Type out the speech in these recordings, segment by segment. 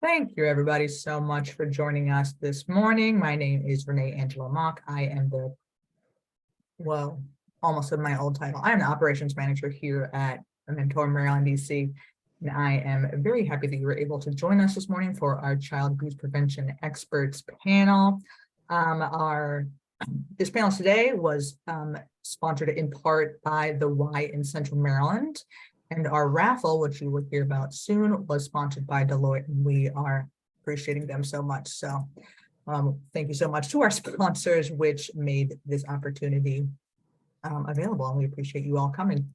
Thank you, everybody, so much for joining us this morning. My name is Renee Angela Mock. I am almost in my old title. I'm the operations manager here at Mentor Maryland, DC. And I am very happy that you were able to join us this morning for our Child Abuse Prevention Experts panel. This panel today was sponsored in part by the Y in Central Maryland. And our raffle, which you will hear about soon, was sponsored by Deloitte, and we are appreciating them so much. So thank you so much to our sponsors, which made this opportunity available, and we appreciate you all coming.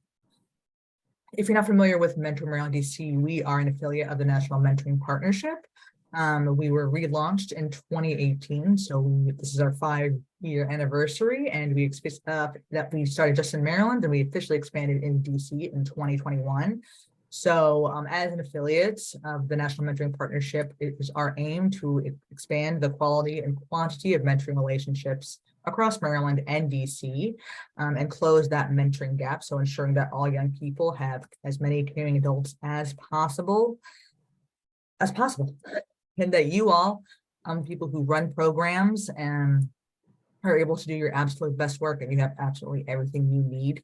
If you're not familiar with Mentor Maryland DC, we are an affiliate of the National Mentoring Partnership. We were relaunched in 2018, so this is our 5-year anniversary, and we started just in Maryland, and we officially expanded in DC in 2021. So as an affiliate of the National Mentoring Partnership, it is our aim to expand the quality and quantity of mentoring relationships across Maryland and DC, and close that mentoring gap. So ensuring that all young people have as many caring adults as possible, and that you all, people who run programs and are able to do your absolute best work, and you have absolutely everything you need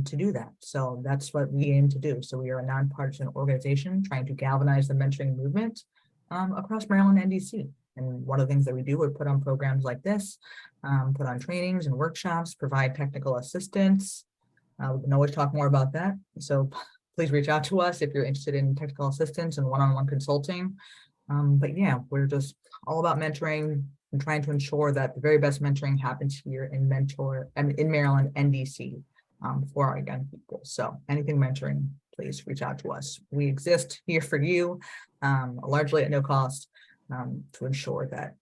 to do that. So that's what we aim to do. So we are a nonpartisan organization trying to galvanize the mentoring movement across Maryland and DC. And one of the things that we do, we put on programs like this, put on trainings and workshops, provide technical assistance. We can always talk more about that. So please reach out to us if you're interested in technical assistance and one-on-one consulting. But yeah, we're just all about mentoring and trying to ensure that the very best mentoring happens here in Maryland and DC for our young people. So anything mentoring, please reach out to us. We exist here for you, largely at no cost, to ensure that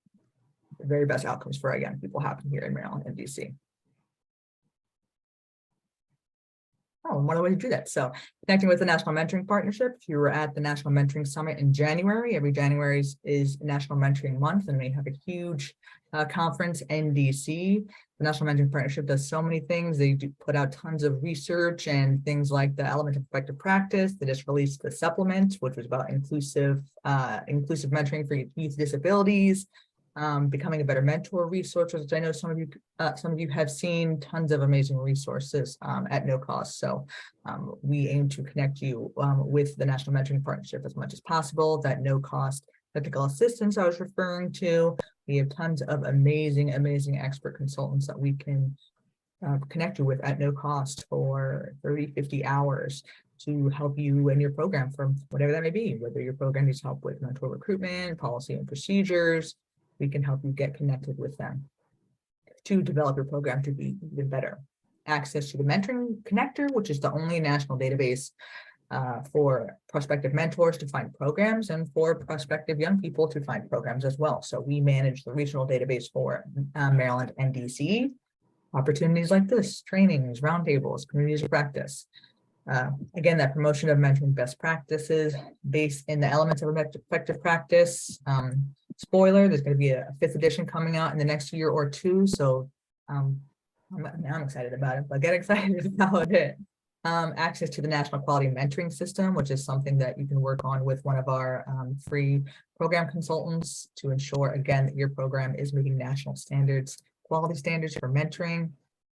the very best outcomes for our young people happen here in Maryland and DC. Oh, and one of the ways to do that. So connecting with the National Mentoring Partnership, if you were at the National Mentoring Summit in January, every January is National Mentoring Month, and we have a huge conference in DC. The National Mentoring Partnership does so many things. They do put out tons of research and things like the element of effective practice. They just released the supplement, which was about inclusive mentoring for youth with disabilities. Becoming a better mentor resources, which I know some of you have seen. Tons of amazing resources at no cost. So we aim to connect you with the National Mentoring Partnership as much as possible. That no cost technical assistance I was referring to. We have tons of amazing expert consultants that we can connect you with at no cost for 30-50 hours to help you in your program, from whatever that may be, whether your program needs help with mentor recruitment, policy and procedures. We can help you get connected with them to develop your program to be even better. Access to the Mentoring Connector, which is the only national database for prospective mentors to find programs and for prospective young people to find programs as well. So we manage the regional database for Maryland and DC. Opportunities like this, trainings, roundtables, communities of practice. Again, that promotion of mentoring best practices based in the elements of effective practice. Spoiler, there's going to be a 5th edition coming out in the next year or two. So I'm excited about it, but get excited about it. Access to the National Quality Mentoring System, which is something that you can work on with one of our free program consultants to ensure, again, that your program is meeting national standards, quality standards for mentoring.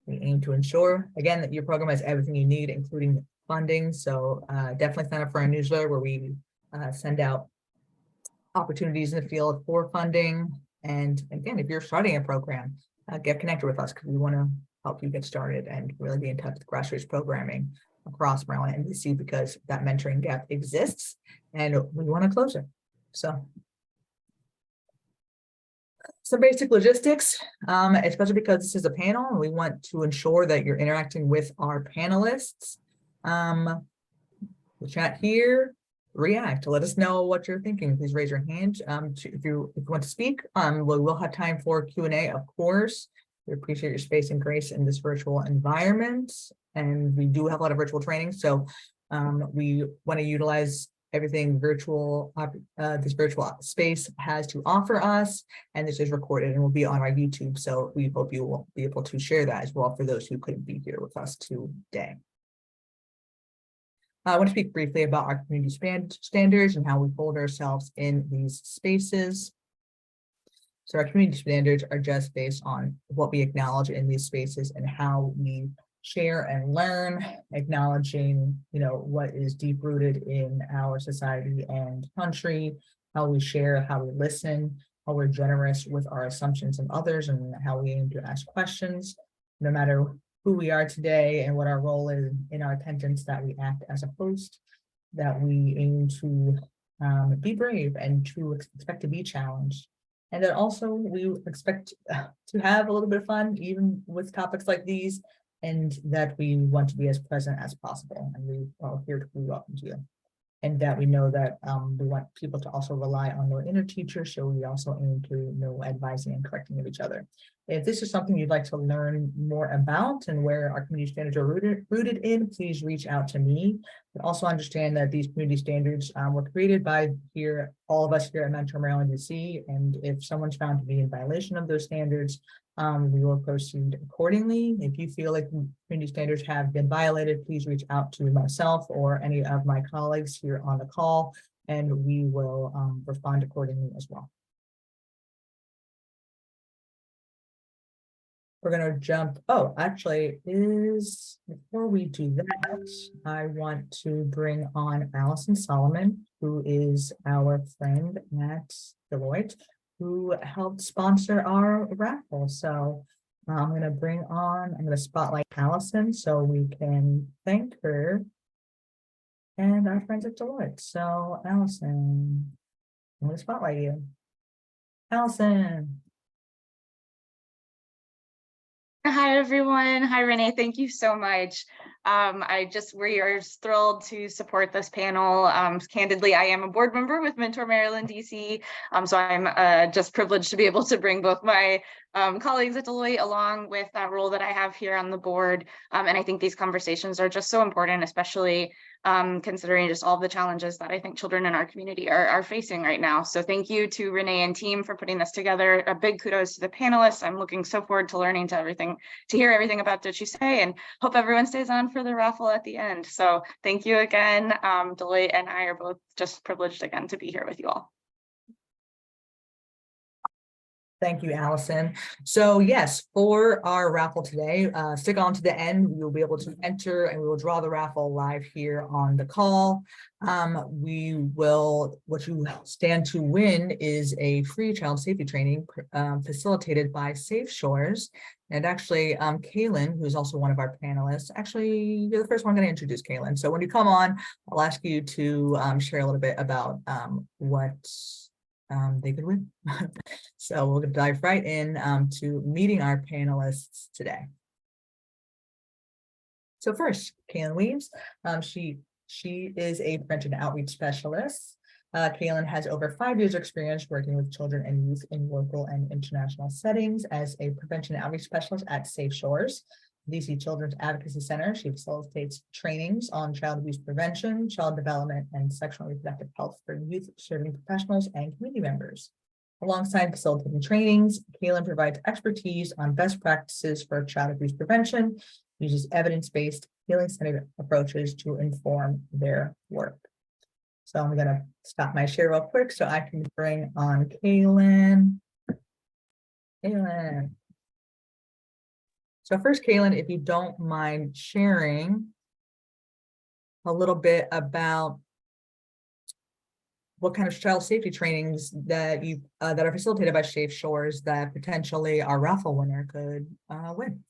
We aim to ensure, again, that your program has everything you need, including funding. So definitely sign up for our newsletter where we send out opportunities in the field for funding. And again, if you're starting a program, get connected with us, because we want to help you get started and really be in touch with grassroots programming across Maryland and DC, because that mentoring gap exists and we want to close it. So some basic logistics, especially because this is a panel and we want to ensure that you're interacting with our panelists. The chat here, react, let us know what you're thinking. Please raise your hand if you want to speak. We'll have time for Q&A, of course. We appreciate your space and grace in this virtual environment, and we do have a lot of virtual training, so we want to utilize everything virtual this virtual space has to offer us, and this is recorded and will be on our YouTube, so we hope you will be able to share that as well for those who couldn't be here with us today. I want to speak briefly about our community standards and how we hold ourselves in these spaces. So our community standards are just based on what we acknowledge in these spaces and how we share and learn, acknowledging, what is deep rooted in our society and country, how we share, how we listen, how we're generous with our assumptions of others, and how we aim to ask questions, no matter who we are today and what our role is in our attendance, that we act as a host, that we aim to be brave and to expect to be challenged. And then also we expect to have a little bit of fun, even with topics like these, and that we want to be as present as possible. And we are here to welcome you. And that we know that we want people to also rely on their inner teachers, so we also aim to know advising and correcting of each other. If this is something you'd like to learn more about and where our community standards are rooted in, please reach out to me. But also understand that these community standards were created by all of us here at Mentor Maryland, DC. And if someone's found to be in violation of those standards, we will proceed accordingly. If you feel like community standards have been violated, please reach out to myself or any of my colleagues here on the call, and we will respond accordingly as well. We're going to jump. Oh, actually, before we do that, I want to bring on Alison Solomon, who is our friend at Deloitte, who helped sponsor our raffle. So I'm going to spotlight Alison so we can thank her and our friends at Deloitte. So Alison, I'm going to spotlight you. Alison. Hi, everyone. Hi, Renee. Thank you so much. We are thrilled to support this panel. Candidly, I am a board member with Mentor Maryland, DC. So I'm just privileged to be able to bring both my colleagues at Deloitte along with that role that I have here on the board. And I think these conversations are just so important, especially considering just all the challenges that I think children in our community are facing right now. So thank you to Renee and team for putting this together. A big kudos to the panelists. I'm looking so forward to learning to hear everything about Did She Say, and hope everyone stays on for the raffle at the end. So thank you again. Deloitte and I are both just privileged again to be here with you all. Thank you, Alison. So yes, for our raffle today, stick on to the end. You'll be able to enter and we will draw the raffle live here on the call. What you stand to win is a free child safety training facilitated by Safe Shores. And actually, Kayla, who's also one of our panelists, actually, you're the first one I'm going to introduce, Kayla. So when you come on, I'll ask you to share a little bit about what they could win. So we'll dive right in to meeting our panelists today. So first, Kayla Weems. She is a prevention outreach specialist. Kayla has over 5 years of experience working with children and youth in local and international settings as a prevention outreach specialist at Safe Shores, DC Children's Advocacy Center. She facilitates trainings on child abuse prevention, child development, and sexual and reproductive health for youth serving professionals and community members. Alongside facilitating trainings, Kayla provides expertise on best practices for child abuse prevention, uses evidence-based, healing-centered approaches to inform their work. So I'm going to stop my share real quick so I can bring on Kayla. So first, Kayla, if you don't mind sharing a little bit about what kind of child safety trainings that are facilitated by Safe Shores that potentially our raffle winner could win.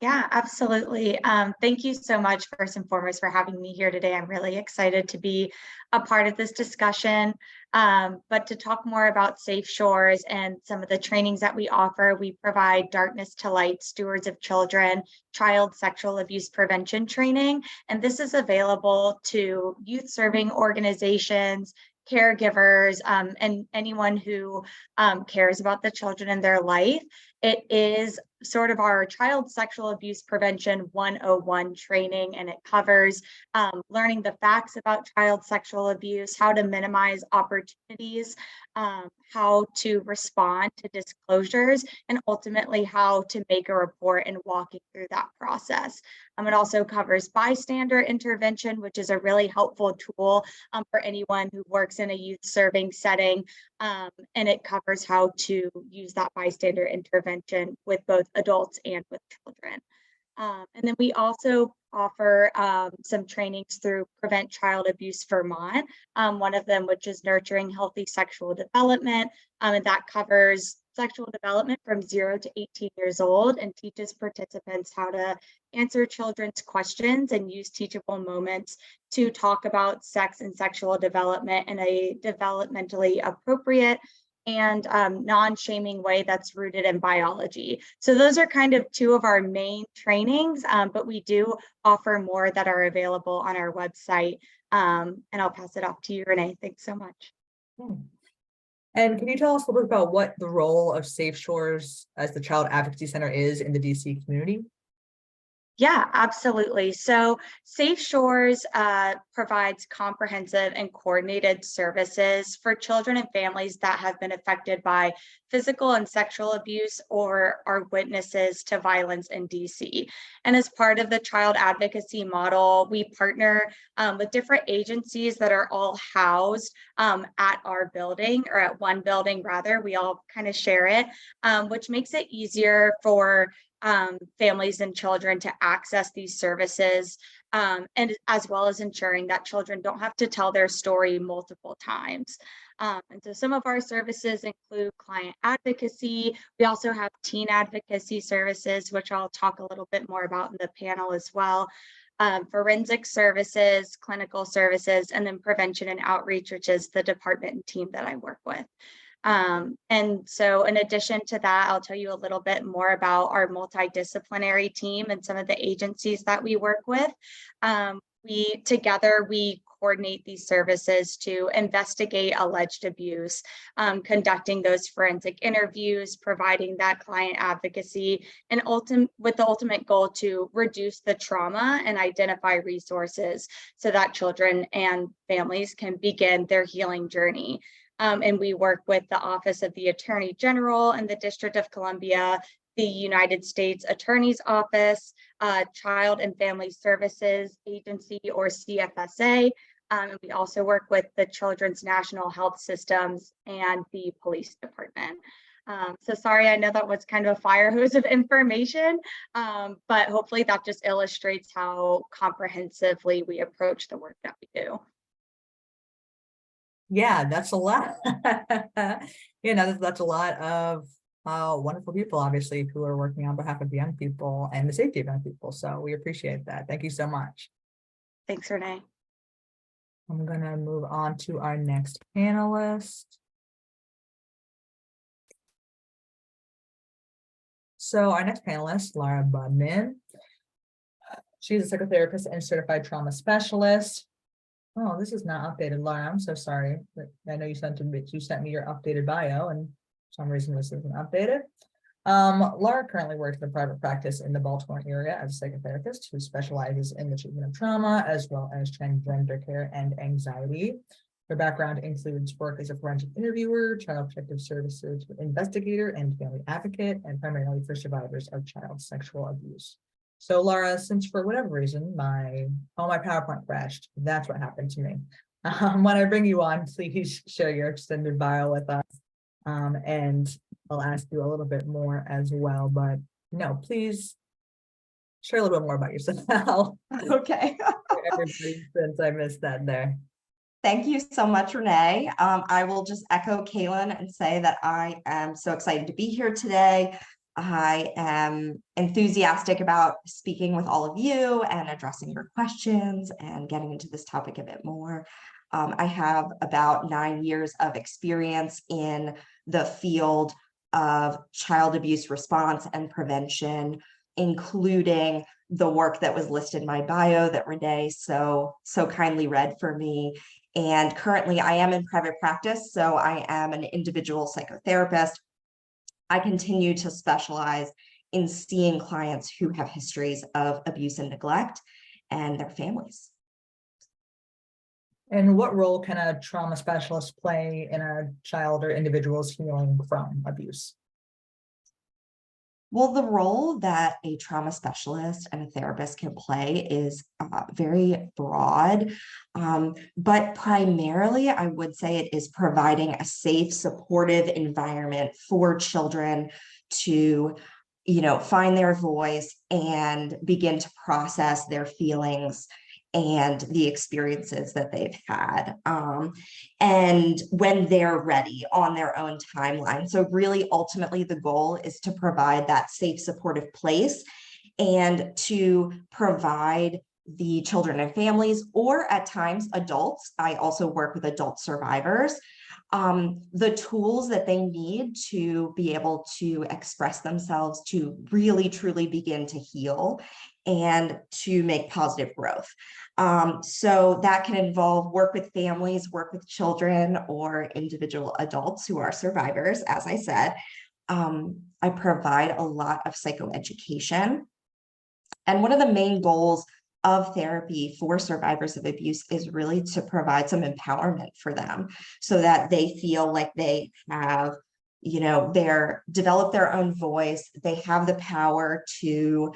Yeah, absolutely. Thank you so much, first and foremost, for having me here today. I'm really excited to be a part of this discussion. But to talk more about Safe Shores and some of the trainings that we offer, we provide Darkness to Light, Stewards of Children, child sexual abuse prevention training. And this is available to youth serving organizations, caregivers, and anyone who cares about the children in their life. It is sort of our child sexual abuse prevention 101 training, and it covers learning the facts about child sexual abuse, how to minimize opportunities, how to respond to disclosures, and ultimately how to make a report and walking through that process. It also covers bystander intervention, which is a really helpful tool for anyone who works in a youth serving setting. And it covers how to use that bystander intervention with both adults and with children. And then we also offer some trainings through Prevent Child Abuse Vermont, one of them which is nurturing healthy sexual development, and that covers sexual development from 0 to 18 years old and teaches participants how to answer children's questions and use teachable moments to talk about sex and sexual development in a developmentally appropriate and non-shaming way that's rooted in biology. So those are kind of two of our main trainings, but we do offer more that are available on our website. And I'll pass it off to you, Renee. Thanks so much. And can you tell us a little bit about what the role of Safe Shores as the Child Advocacy Center is in the DC community? Yeah, absolutely. So Safe Shores provides comprehensive and coordinated services for children and families that have been affected by physical and sexual abuse or are witnesses to violence in DC. And as part of the child advocacy model, we partner with different agencies that are all housed at our building, or at one building rather. We all kind of share it, which makes it easier for families and children to access these services, and as well as ensuring that children don't have to tell their story multiple times. And so some of our services include client advocacy. We also have teen advocacy services, which I'll talk a little bit more about in the panel as well. Forensic services, clinical services, and then prevention and outreach, which is the department and team that I work with. And so in addition to that, I'll tell you a little bit more about our multidisciplinary team and some of the agencies that we work with. We coordinate these services to investigate alleged abuse, conducting those forensic interviews, providing that client advocacy, and with the ultimate goal to reduce the trauma and identify resources so that children and families can begin their healing journey. And we work with the Office of the Attorney General and the District of Columbia, the United States Attorney's Office, Child and Family Services Agency, or CFSA. And we also work with the Children's National Health Systems and the Police Department. So sorry, I know that was kind of a fire hose of information, but hopefully that just illustrates how comprehensively we approach the work that we do. Yeah, that's a lot. That's a lot of wonderful people, obviously, who are working on behalf of young people and the safety of young people. So we appreciate that. Thank you so much. Thanks, Renee. I'm going to move on to our next panelist. So our next panelist, Laura Boudman. She's a psychotherapist and certified trauma specialist. Oh, this is not updated, Laura. I'm so sorry. But I know you sent me your updated bio, and for some reason this isn't updated. Laura currently works in private practice in the Baltimore area as a psychotherapist who specializes in the treatment of trauma as well as transgender care and anxiety. Her background includes work as a forensic interviewer, child protective services investigator, and family advocate, and primarily for survivors of child sexual abuse. So Laura, since for whatever reason my PowerPoint crashed, that's what happened to me. When I bring you on, please share your extended bio with us, and I'll ask you a little bit more as well. But no, please share a little bit more about yourself. Okay. Everybody, since I missed that there. Thank you so much, Renee. I will just echo Kayla and say that I am so excited to be here today. I am enthusiastic about speaking with all of you and addressing your questions and getting into this topic a bit more. I have about 9 years of experience in the field of child abuse response and prevention, including the work that was listed in my bio that Renee so kindly read for me. And currently I am in private practice, so I am an individual psychotherapist. I continue to specialize in seeing clients who have histories of abuse and neglect and their families. And what role can a trauma specialist play in a child or individual's healing from abuse? Well, the role that a trauma specialist and a therapist can play is very broad, but primarily I would say it is providing a safe, supportive environment for children to, find their voice and begin to process their feelings and the experiences that they've had. And when they're ready on their own timeline. So really, ultimately, the goal is to provide that safe, supportive place and to provide the children and families, or at times adults. I also work with adult survivors, the tools that they need to be able to express themselves, to really truly begin to heal and to make positive growth. So that can involve work with families, work with children, or individual adults who are survivors. As I said, I provide a lot of psychoeducation. And one of the main goals of therapy for survivors of abuse is really to provide some empowerment for them so that they feel like they have, develop their own voice. They have the power to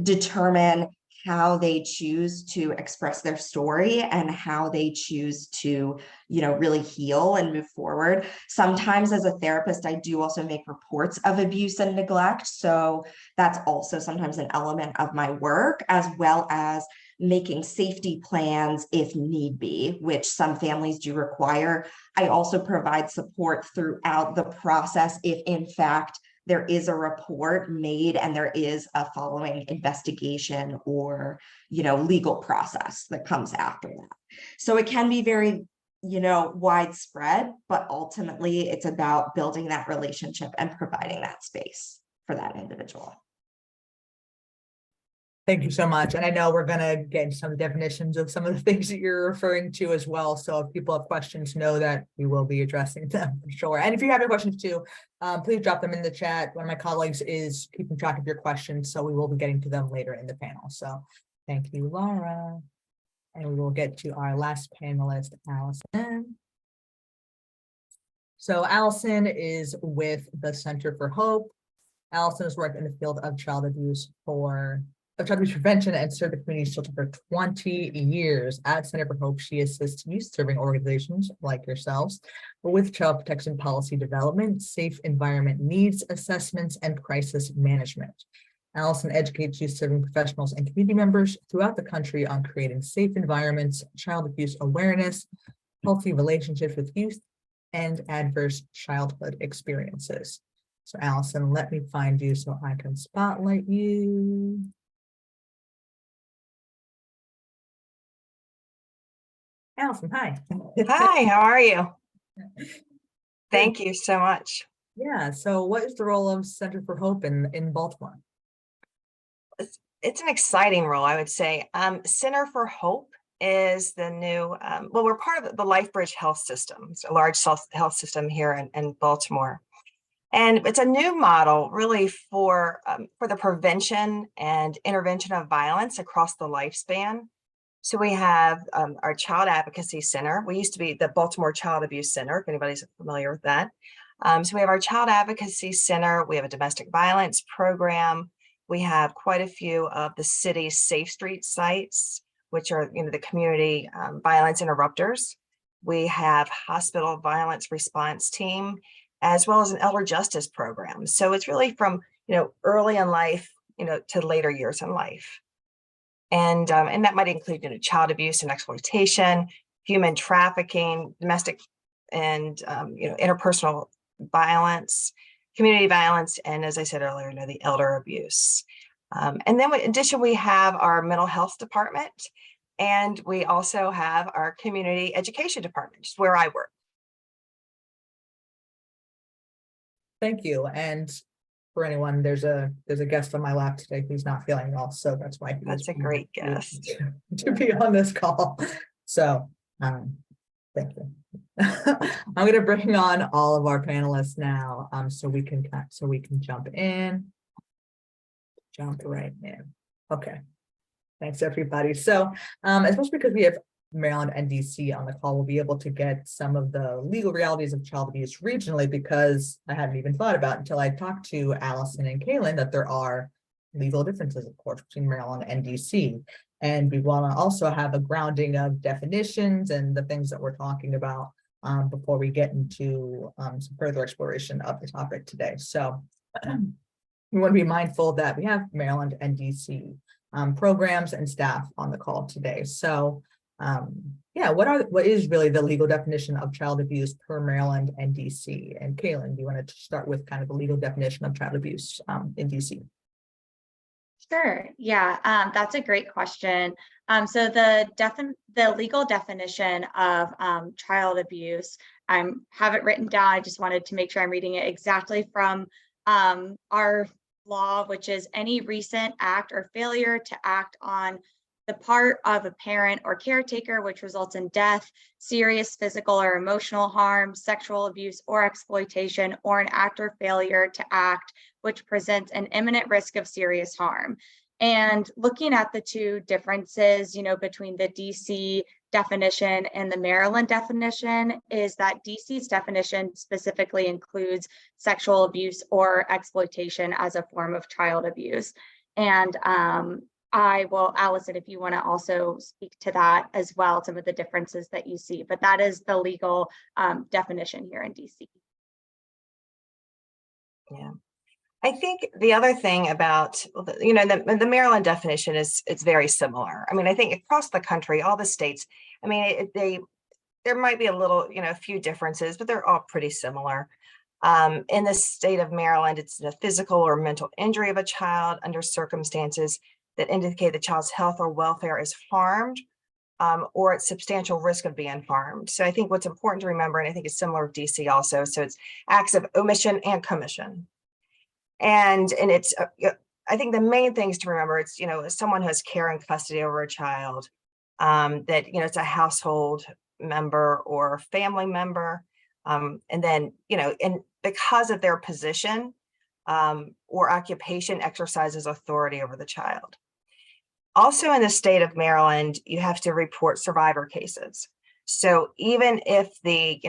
determine how they choose to express their story and how they choose to, really heal and move forward. Sometimes as a therapist, I do also make reports of abuse and neglect. So that's also sometimes an element of my work, as well as making safety plans if need be, which some families do require. I also provide support throughout the process if in fact there is a report made and there is a following investigation or, legal process that comes after that. So it can be very, widespread, but ultimately it's about building that relationship and providing that space for that individual. Thank you so much. And I know we're going to get into some definitions of some of the things that you're referring to as well. So if people have questions, know that we will be addressing them for sure. And if you have any questions too, please drop them in the chat. One of my colleagues is keeping track of your questions, so we will be getting to them later in the panel. So thank you, Laura. And we will get to our last panelist, Alison. So Alison is with the Center for Hope. Alison has worked in the field of child abuse prevention and served the community children for 20 years. At Center for Hope, she assists youth-serving organizations like yourselves with child protection policy development, safe environment needs assessments, and crisis management. Alison educates youth-serving professionals and community members throughout the country on creating safe environments, child abuse awareness, healthy relationships with youth, and adverse childhood experiences. So Alison, let me find you so I can spotlight you. Alison, hi. Hi, how are you? Thank you so much. Yeah, so what is the role of Center for Hope in Baltimore? It's an exciting role, I would say. Center for Hope is the new, we're part of the LifeBridge health system. It's a large health system here in Baltimore. And it's a new model really for the prevention and intervention of violence across the lifespan. So we have our Child Advocacy Center. We used to be the Baltimore Child Abuse Center, if anybody's familiar with that. So we have our Child Advocacy Center. We have a domestic violence program. We have quite a few of the city's Safe Street sites, which are the community violence interrupters. We have hospital violence response team, as well as an elder justice program. So it's really from early in life, to later years in life. And that might include child abuse and exploitation, human trafficking, domestic and interpersonal violence, community violence, and as I said earlier, the elder abuse. And then in addition, we have our mental health department, and we also have our community education department, which is where I work. Thank you. And for anyone, there's a guest on my lap today who's not feeling well, so that's why That's a great guest to be on this call. So thank you. I'm going to bring on all of our panelists now, so we can jump right in. Okay, thanks everybody. So especially because we have Maryland and DC on the call will be able to get some of the legal realities of child abuse regionally, because I hadn't even thought about until I talked to Alison and Kayla that there are legal differences, of course, between Maryland and DC. And we want to also have a grounding of definitions and the things that we're talking about before we get into some further exploration of the topic today. So we want to be mindful that we have Maryland and DC programs and staff on the call today. So yeah, what is really the legal definition of child abuse per Maryland and DC? And Kaylin, do you want to start with kind of the legal definition of child abuse in DC? Sure. Yeah, that's a great question. So the legal definition of child abuse, I have it written down. I just wanted to make sure I'm reading it exactly from our law, which is any recent act or failure to act on the part of a parent or caretaker which results in death, serious physical or emotional harm, sexual abuse or exploitation, or an act or failure to act which presents an imminent risk of serious harm. And looking at the two differences, between the DC definition and the Maryland definition, is that DC's definition specifically includes sexual abuse or exploitation as a form of child abuse. And I will, Alison, if you want to also speak to that as well, some of the differences that you see, but that is the legal definition here in DC. Yeah. I think the other thing about, the Maryland definition is, it's very similar. I mean, I think across the country, all the states, I mean, there might be a little, a few differences, but they're all pretty similar. In the state of Maryland, it's the physical or mental injury of a child under circumstances that indicate the child's health or welfare is harmed, or at substantial risk of being harmed. So I think what's important to remember, and I think it's similar with DC also, so it's acts of omission and commission. And it's, I think the main things to remember, it's, someone who has care and custody over a child, that, it's a household member or family member. And then, and because of their position or occupation, exercises authority over the child. Also in the state of Maryland, you have to report survivor cases. So even if the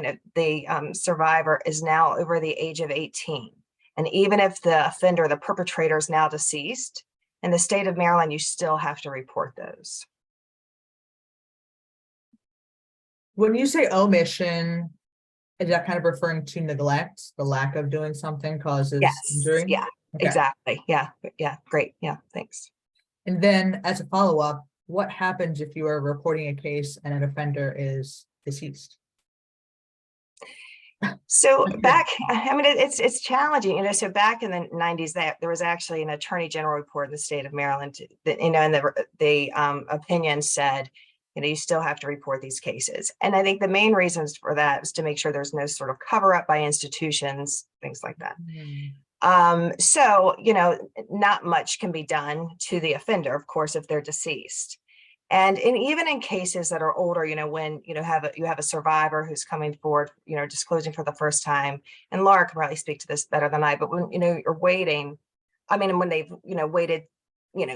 survivor is now over the age of 18, and even if the offender, the perpetrator, is now deceased, in the state of Maryland, you still have to report those. When you say omission, is that kind of referring to neglect? The lack of doing something causes injury? Yeah, okay. Exactly. Yeah, great. Yeah, thanks. And then as a follow-up, what happens if you are reporting a case and an offender is deceased? So back, I mean, it's challenging, so back in the 90s, there was actually an attorney general report in the state of Maryland that, and the opinion said, you still have to report these cases. And I think the main reasons for that is to make sure there's no sort of cover up by institutions, things like that. So, not much can be done to the offender, of course, if they're deceased. And even in cases that are older, when you have a survivor who's coming forward, disclosing for the first time, and Laura can probably speak to this better than I, but when you're waiting, I mean, when they've waited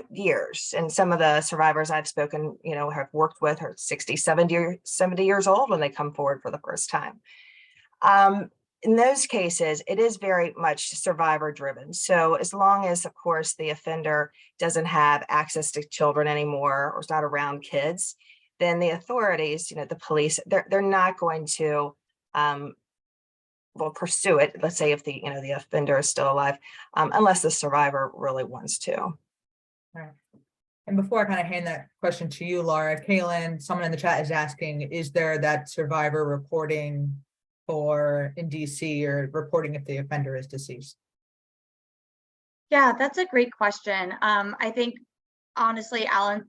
years, and some of the survivors I've spoken have worked with are 60, 70 years old when they come forward for the first time. In those cases, it is very much survivor driven. So as long as, of course, the offender doesn't have access to children anymore or is not around kids, then the authorities, the police, they're not going to pursue it. Let's say if the offender is still alive, unless the survivor really wants to. All right. And before I kind of hand that question to you, Laura, Kaylin, someone in the chat is asking, is there that survivor reporting in DC, or reporting if the offender is deceased? Yeah, that's a great question. I think honestly,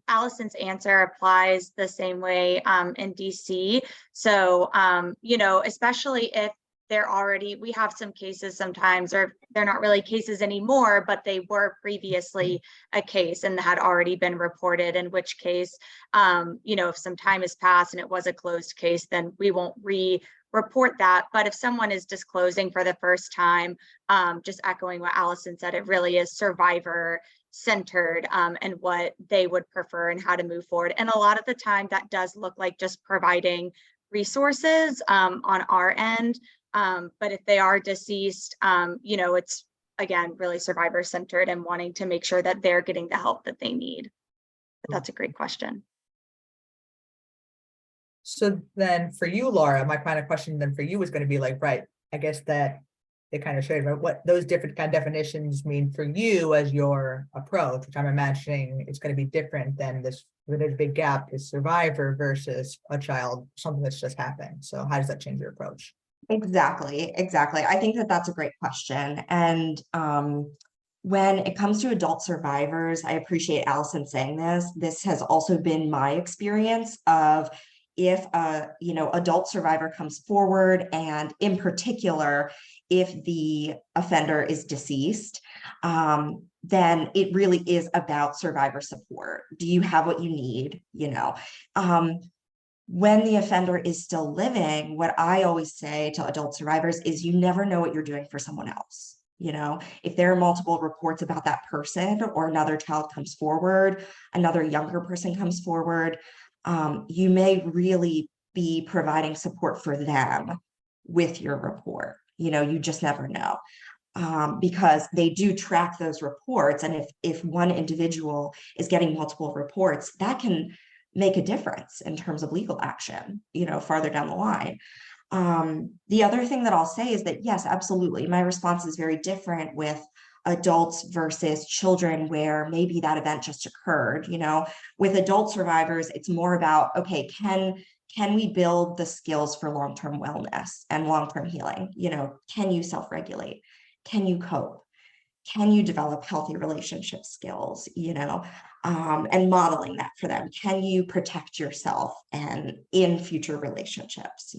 Alison's answer applies the same way in DC. So, especially if we have some cases sometimes, or they're not really cases anymore, but they were previously a case and had already been reported, in which case, if some time has passed and it was a closed case, then we won't report that. But if someone is disclosing for the first time, just echoing what Alison said, it really is survivor centered, and what they would prefer and how to move forward. And a lot of the time that does look like just providing resources on our end. But if they are deceased, it's again, really survivor centered and wanting to make sure that they're getting the help that they need. But that's a great question. So then for you, Laura, my kind of question then for you was going to be like, right, I guess that they kind of showed what those different kind of definitions mean for you as your approach, which I'm imagining it's going to be different than this, where there's a big gap is survivor versus a child, something that's just happened. So how does that change your approach? Exactly. I think that that's a great question. And when it comes to adult survivors, I appreciate Alison saying this. This has also been my experience of if a adult survivor comes forward, and in particular, if the offender is deceased, then it really is about survivor support. Do you have what you need? When the offender is still living, what I always say to adult survivors is you never know what you're doing for someone else. If there are multiple reports about that person, or another child comes forward, another younger person comes forward, you may really be providing support for them with your report. You just never know, because they do track those reports. And if one individual is getting multiple reports, that can make a difference in terms of legal action, farther down the line. The other thing that I'll say is that, yes, absolutely. My response is very different with adults versus children, where maybe that event just occurred. With adult survivors, it's more about, okay, can we build the skills for long-term wellness and long-term healing? Can you self-regulate? Can you cope? Can you develop healthy relationship skills, and modeling that for them? Can you protect yourself and in future relationships,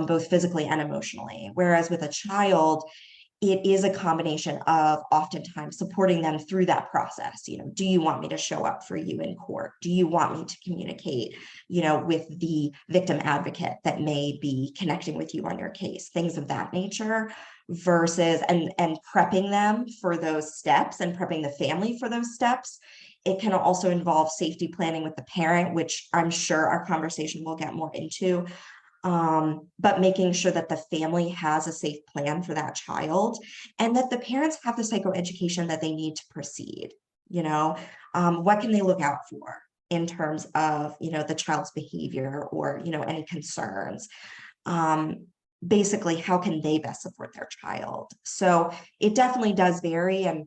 both physically and emotionally? Whereas with a child, it is a combination of oftentimes supporting them through that process. Do you want me to show up for you in court? Do you want me to communicate, with the victim advocate that may be connecting with you on your case? Things of that nature, versus and prepping them for those steps and prepping the family for those steps. It can also involve safety planning with the parent, which I'm sure our conversation will get more into. But making sure that the family has a safe plan for that child, and that the parents have the psychoeducation that they need to proceed. What can they look out for in terms of, the child's behavior, or, any concerns? Basically, how can they best support their child? So it definitely does vary. And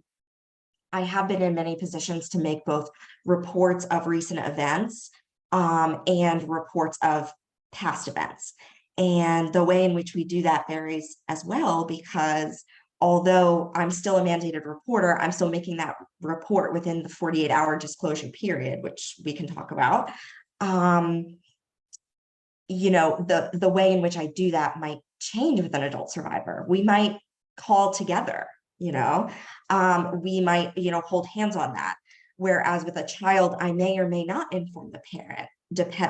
I have been in many positions to make both reports of recent events, and reports of past events. And the way in which we do that varies as well, because although I'm still a mandated reporter, I'm still making that report within the 48-hour disclosure period, which we can talk about. The way in which I do that might change with an adult survivor. We might call together, we might, hold hands on that. Whereas with a child, I may or may not inform the parent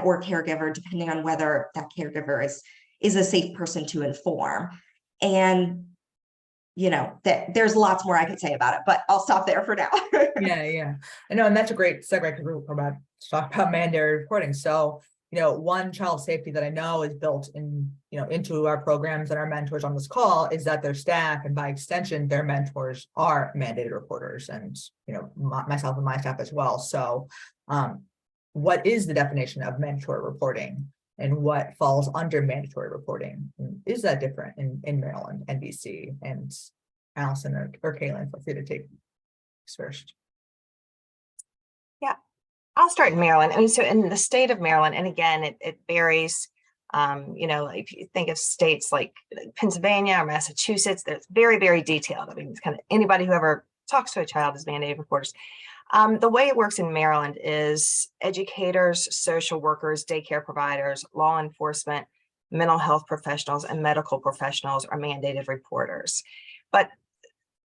or caregiver, depending on whether that caregiver is a safe person to inform. And that there's lots more I could say about it, but I'll stop there for now. Yeah. I know, and that's a great segue, because we're about to talk about mandated reporting. So, one child safety that I know is built in, into our programs and our mentors on this call is that their staff, and by extension, their mentors, are mandated reporters, and, myself and my staff as well. So, what is the definition of mandatory reporting, and what falls under mandatory reporting? And is that different in Maryland and DC? And Alison or Kayla, feel free to take this first. Yeah, I'll start in Maryland. I mean, so in the state of Maryland, and again, it varies. If you think of states like Pennsylvania or Massachusetts, that's very, very detailed. I mean, it's kind of anybody who ever talks to a child is mandated reporters. The way it works in Maryland is educators, social workers, daycare providers, law enforcement, mental health professionals, and medical professionals are mandated reporters. But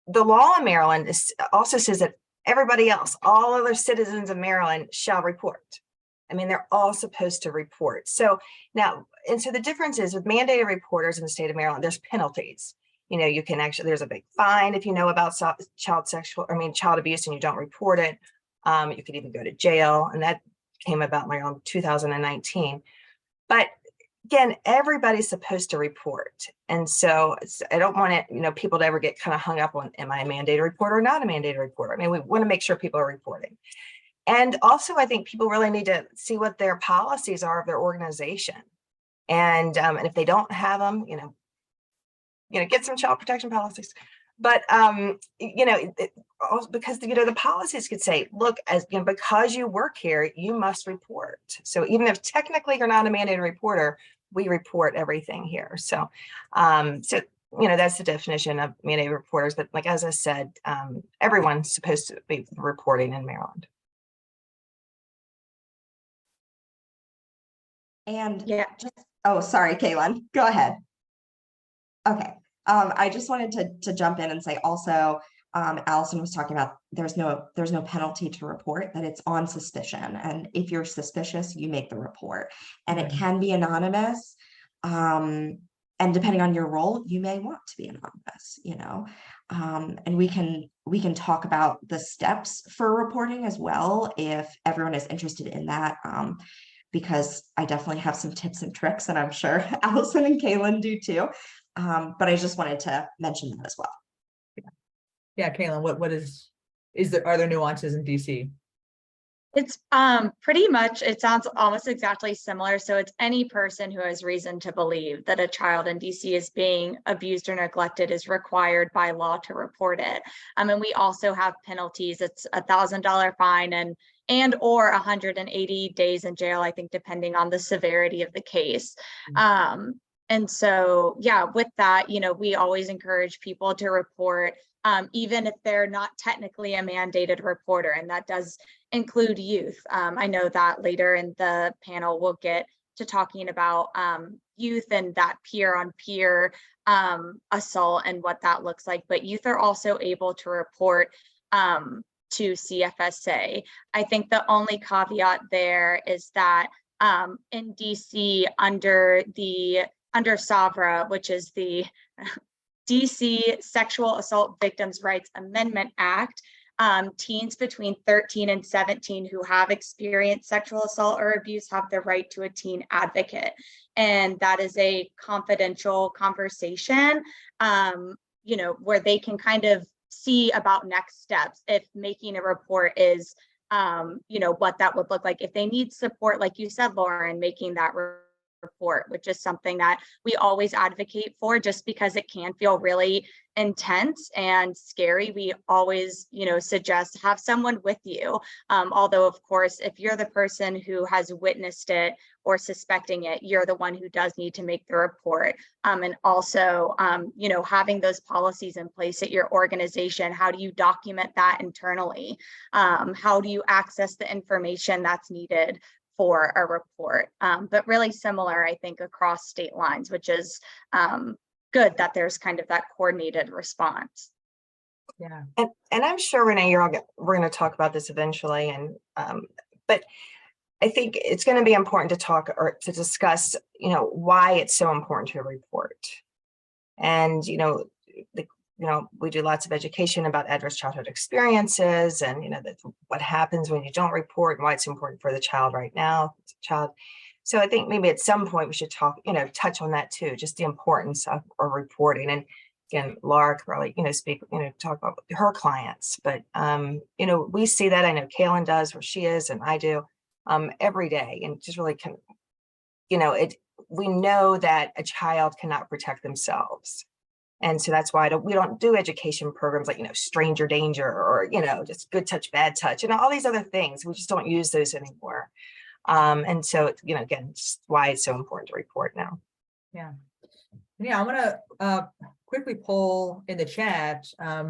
the law in Maryland also says that everybody else, all other citizens of Maryland shall report. I mean, they're all supposed to report. So now, and so the difference is with mandated reporters in the state of Maryland, there's penalties. You know, you can actually, there's a big fine if you know about child abuse and you don't report it. You could even go to jail, and that came about around 2019. But again, everybody's supposed to report. And so I don't want it, you know, people to ever get kind of hung up on, am I a mandated reporter or not a mandated reporter? I mean, we want to make sure people are reporting. And also, I think people really need to see what their policies are of their organization. And if they don't have them, you know, get some child protection policies. But because the policies could say, look, as you know, because you work here, you must report. So even if technically you're not a mandated reporter, we report everything here. So that's the definition of mandated reporters. But like as I said, everyone's supposed to be reporting in Maryland. And oh, sorry, Kayla, go ahead. Okay. I just wanted to jump in and say also, Alison was talking about there's no penalty to report, that it's on suspicion. And if you're suspicious, you make the report, and it can be anonymous. And depending on your role, you may want to be anonymous, and we can talk about the steps for reporting as well, if everyone is interested in that. Because I definitely have some tips and tricks, and I'm sure Alison and Kayla do too. But I just wanted to mention that as well. Yeah, Kayla, are there nuances in DC? It's pretty much, it sounds almost exactly similar. So it's any person who has reason to believe that a child in DC is being abused or neglected is required by law to report it. And we also have penalties. It's $1,000 fine and/or 180 days in jail, I think, depending on the severity of the case. And so, yeah, with that, we always encourage people to report, even if they're not technically a mandated reporter, and that does include youth. I know that later in the panel, we'll get to talking about youth and that peer-on-peer assault and what that looks like. But youth are also able to report to CFSA. I think the only caveat there is that in DC, under SAVRA, which is the DC Sexual Assault Victims' Rights Amendment Act, teens between 13 and 17 who have experienced sexual assault or abuse have the right to a teen advocate. And that is a confidential conversation, where they can kind of see about next steps if making a report is, what that would look like. If they need support, like you said, Lauren, making that report, which is something that we always advocate for, just because it can feel really intense and scary. We always, suggest have someone with you. Although, of course, if you're the person who has witnessed it or suspecting it, you're the one who does need to make the report. And also, having those policies in place at your organization. How do you document that internally? How do you access the information that's needed for a report? But really similar, I think, across state lines, which is good that there's kind of that coordinated response. Yeah. And I'm sure, Renee, we're going to talk about this eventually. But I think it's going to be important to talk or to discuss, why it's so important to report. And, we do lots of education about adverse childhood experiences and, what happens when you don't report and why it's important for the child right now. So I think maybe at some point we should talk, touch on that too, just the importance of reporting. And again, Laura could probably, talk about her clients, but, we see that. I know Kayla does where she is, and I do every day, and just really can, we know that a child cannot protect themselves. And so that's why we don't do education programs like, stranger danger or, just good touch, bad touch, and all these other things. We just don't use those anymore. And so, again, just why it's so important to report now. Yeah. Yeah, I'm gonna quickly poll in the chat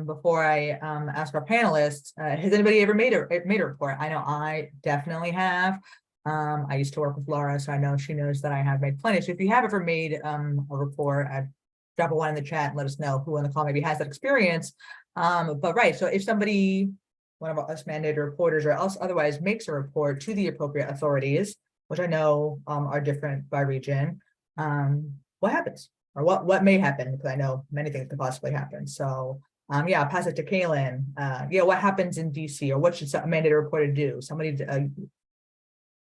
before I ask our panelists. Has anybody ever made a report? I know I definitely have. I used to work with Laura, so I know she knows that I have made plenty. So if you have ever made a report, I'd drop a one in the chat and let us know who on the call maybe has that experience. But right, so if somebody, one of us mandated reporters or else otherwise makes a report to the appropriate authorities, which I know are different by region, what happens? Or what may happen? Because I know many things could possibly happen. So yeah, I'll pass it to Kaylin. Yeah, what happens in DC, or what should a mandated reporter do? Somebody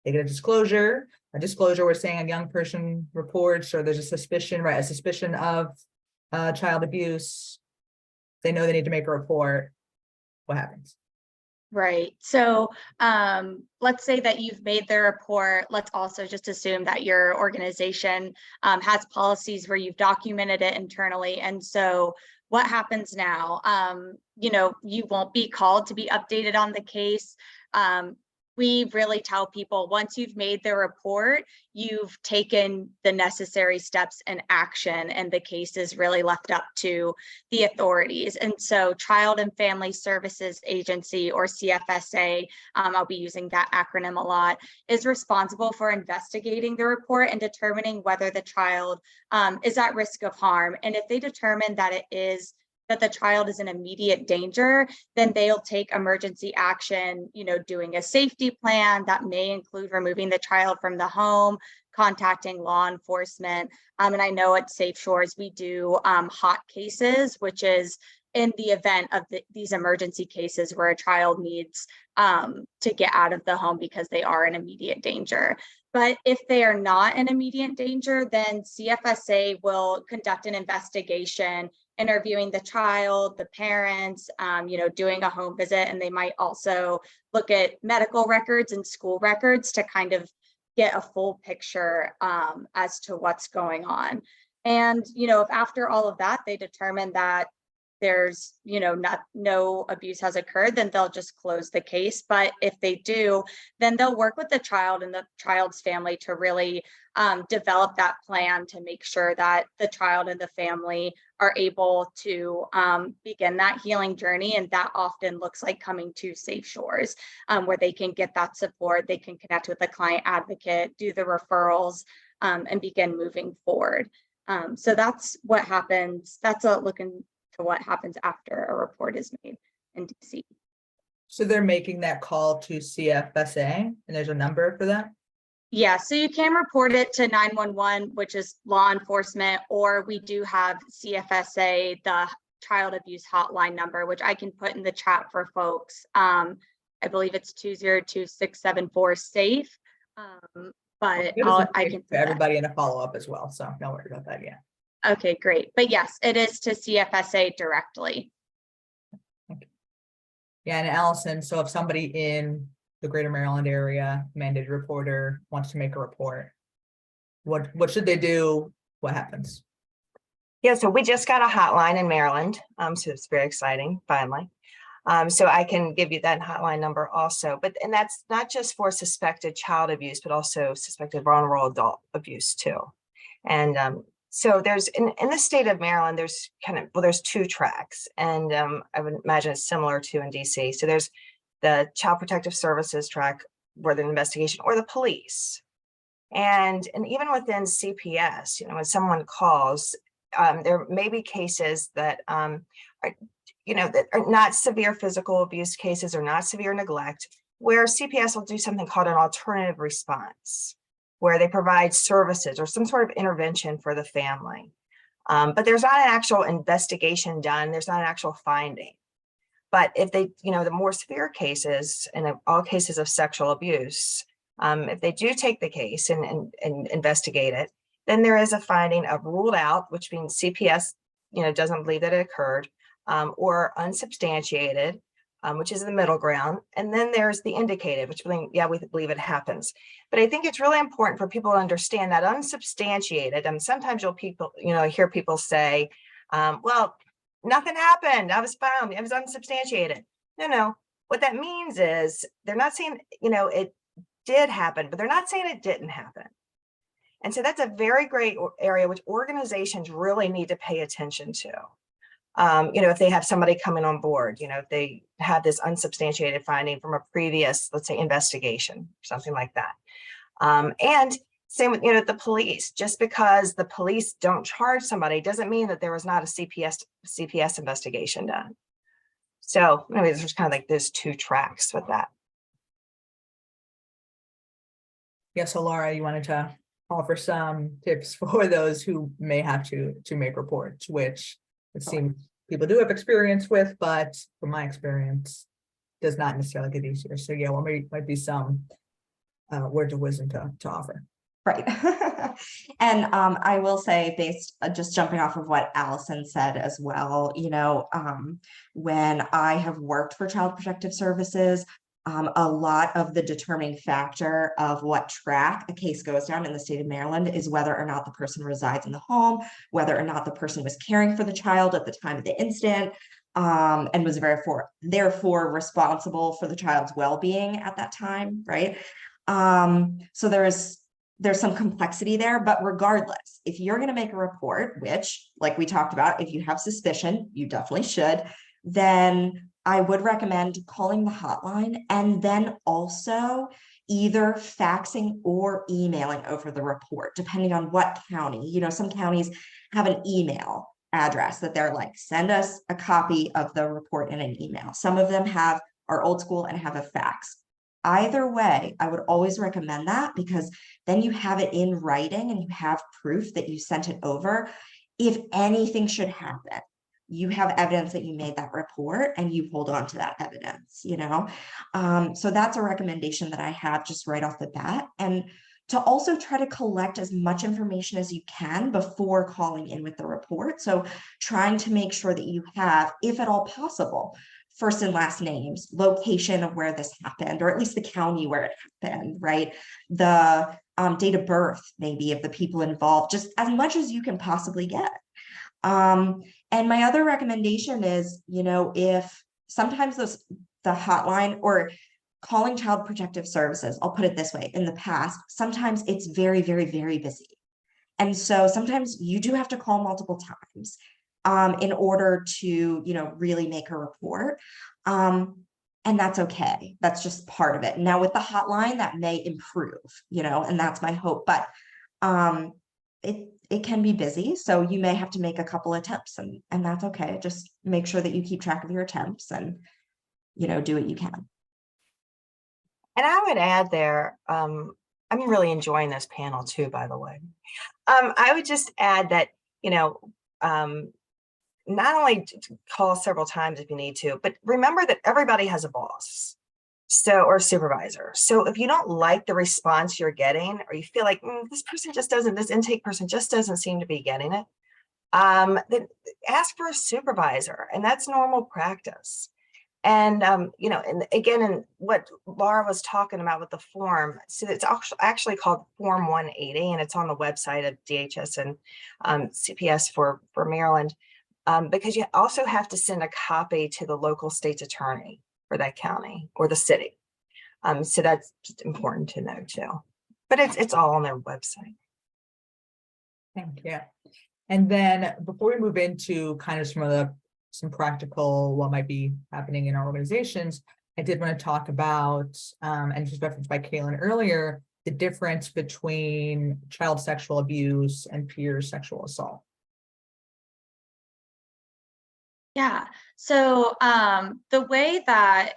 they get a disclosure we're saying a young person reports, or there's a suspicion, right? A suspicion of child abuse. They know they need to make a report. What happens? Right. So let's say that you've made the report. Let's also just assume that your organization has policies where you've documented it internally. And so what happens now? You know, you won't be called to be updated on the case. We really tell people once you've made the report, you've taken the necessary steps and action, and the case is really left up to the authorities. And so Child and Family Services Agency, or CFSA, I'll be using that acronym a lot, is responsible for investigating the report and determining whether the child is at risk of harm. And if they determine that the child is in immediate danger, then they'll take emergency action, you know, doing a safety plan that may include removing the child from the home, contacting law enforcement. And I know at Safe Shores, we do hot cases, which is in the event of these emergency cases where a child needs to get out of the home because they are in immediate danger. But if they are not in immediate danger, then CFSA will conduct an investigation, interviewing the child, the parents, you know, doing a home visit, and they might also look at medical records and school records to kind of get a full picture as to what's going on. And, you know, if after all of that, they determine that there's, you know, no abuse has occurred, then they'll just close the case. But if they do, then they'll work with the child and the child's family to really develop that plan to make sure that the child and the family are able to begin that healing journey. And that often looks like coming to Safe Shores, where they can get that support, they can connect with a client advocate, do the referrals, and begin moving forward. So that's what happens. That's a look into what happens after a report is made in DC. So they're making that call to CFSA, and there's a number for that? Yeah, so you can report it to 911, which is law enforcement, or we do have CFSA, the child abuse hotline number, which I can put in the chat for folks. I believe it's 202-674-SAFE. But I can put everybody in a follow-up as well, so don't worry about that yet. Okay, great. But yes, it is to CFSA directly. Yeah, and Alison, so if somebody in the greater Maryland area, mandated reporter, wants to make a report, what should they do? What happens? Yeah, so we just got a hotline in Maryland, so it's very exciting, finally. So I can give you that hotline number also, and that's not just for suspected child abuse, but also suspected vulnerable adult abuse too. And so there's in the state of Maryland, there's there's two tracks, and I would imagine it's similar to in DC. So there's the Child Protective Services track, where the investigation, or the police, and even within CPS, you know, when someone calls, there may be cases that are, you know, that are not severe physical abuse cases or not severe neglect, where CPS will do something called an alternative response, where they provide services or some sort of intervention for the family. But there's not an actual investigation done. There's not an actual finding. But if they, you know, the more severe cases and all cases of sexual abuse, if they do take the case and investigate it, then there is a finding of ruled out, which means CPS, you know, doesn't believe that it occurred, or unsubstantiated, which is the middle ground. And then there's the indicated, which means, yeah, we believe it happens. But I think it's really important for people to understand that unsubstantiated, and sometimes you'll hear people say, well, nothing happened, I was found, it was unsubstantiated. No, what that means is they're not saying, you know, it did happen, but they're not saying it didn't happen. And so that's a very great area which organizations really need to pay attention to. You know, if they have somebody coming on board, you know, if they have this unsubstantiated finding from a previous, let's say, investigation, something like that. And same with, the police. Just because the police don't charge somebody doesn't mean that there was not a CPS investigation done. So anyways, there's kind of like those two tracks with that. Yeah, so Laura, you wanted to offer some tips for those who may have to make reports, which it seems people do have experience with, but from my experience, does not necessarily get easier. So yeah, what might be some words of wisdom to offer. Right. And I will say, based just jumping off of what Alison said as well, when I have worked for Child Protective Services, a lot of the determining factor of what track a case goes down in the state of Maryland is whether or not the person resides in the home, whether or not the person was caring for the child at the time of the incident, and was therefore responsible for the child's well-being at that time, right? So there's some complexity there, but regardless, if you're going to make a report, which, like we talked about, if you have suspicion, you definitely should, then I would recommend calling the hotline and then also either faxing or emailing over the report, depending on what county. Some counties have an email address that they're like, send us a copy of the report in an email. Some of them are old school and have a fax. Either way, I would always recommend that, because then you have it in writing and you have proof that you sent it over. If anything should happen, you have evidence that you made that report and you hold on to that evidence, So that's a recommendation that I have just right off the bat. And to also try to collect as much information as you can before calling in with the report. So trying to make sure that you have, if at all possible, first and last names, location of where this happened, or at least the county where it happened, right? The date of birth, maybe, of the people involved, just as much as you can possibly get. And my other recommendation is, if sometimes the hotline or calling Child Protective Services, I'll put it this way, in the past, sometimes it's very, very, very busy. And so sometimes you do have to call multiple times in order to, really make a report. And that's okay. That's just part of it. Now with the hotline, that may improve, and that's my hope, but it can be busy. So you may have to make a couple attempts, and that's okay. Just make sure that you keep track of your attempts and, do what you can. And I would add there, I'm really enjoying this panel too, by the way. I would just add that, not only call several times if you need to, but remember that everybody has a boss, or supervisor. So if you don't like the response you're getting, or you feel like this intake person just doesn't seem to be getting it, then ask for a supervisor, and that's normal practice. And, and again, in what Laura was talking about with the form, so it's actually called Form 180, and it's on the website of DHS and CPS for Maryland, because you also have to send a copy to the local state's attorney for that county or the city. So that's just important to know too. But it's all on their website. Thank you. And then before we move into kind of some practical what might be happening in our organizations, I did want to talk about, and just referenced by Kayla earlier, the difference between child sexual abuse and peer sexual assault. Yeah. So the way that,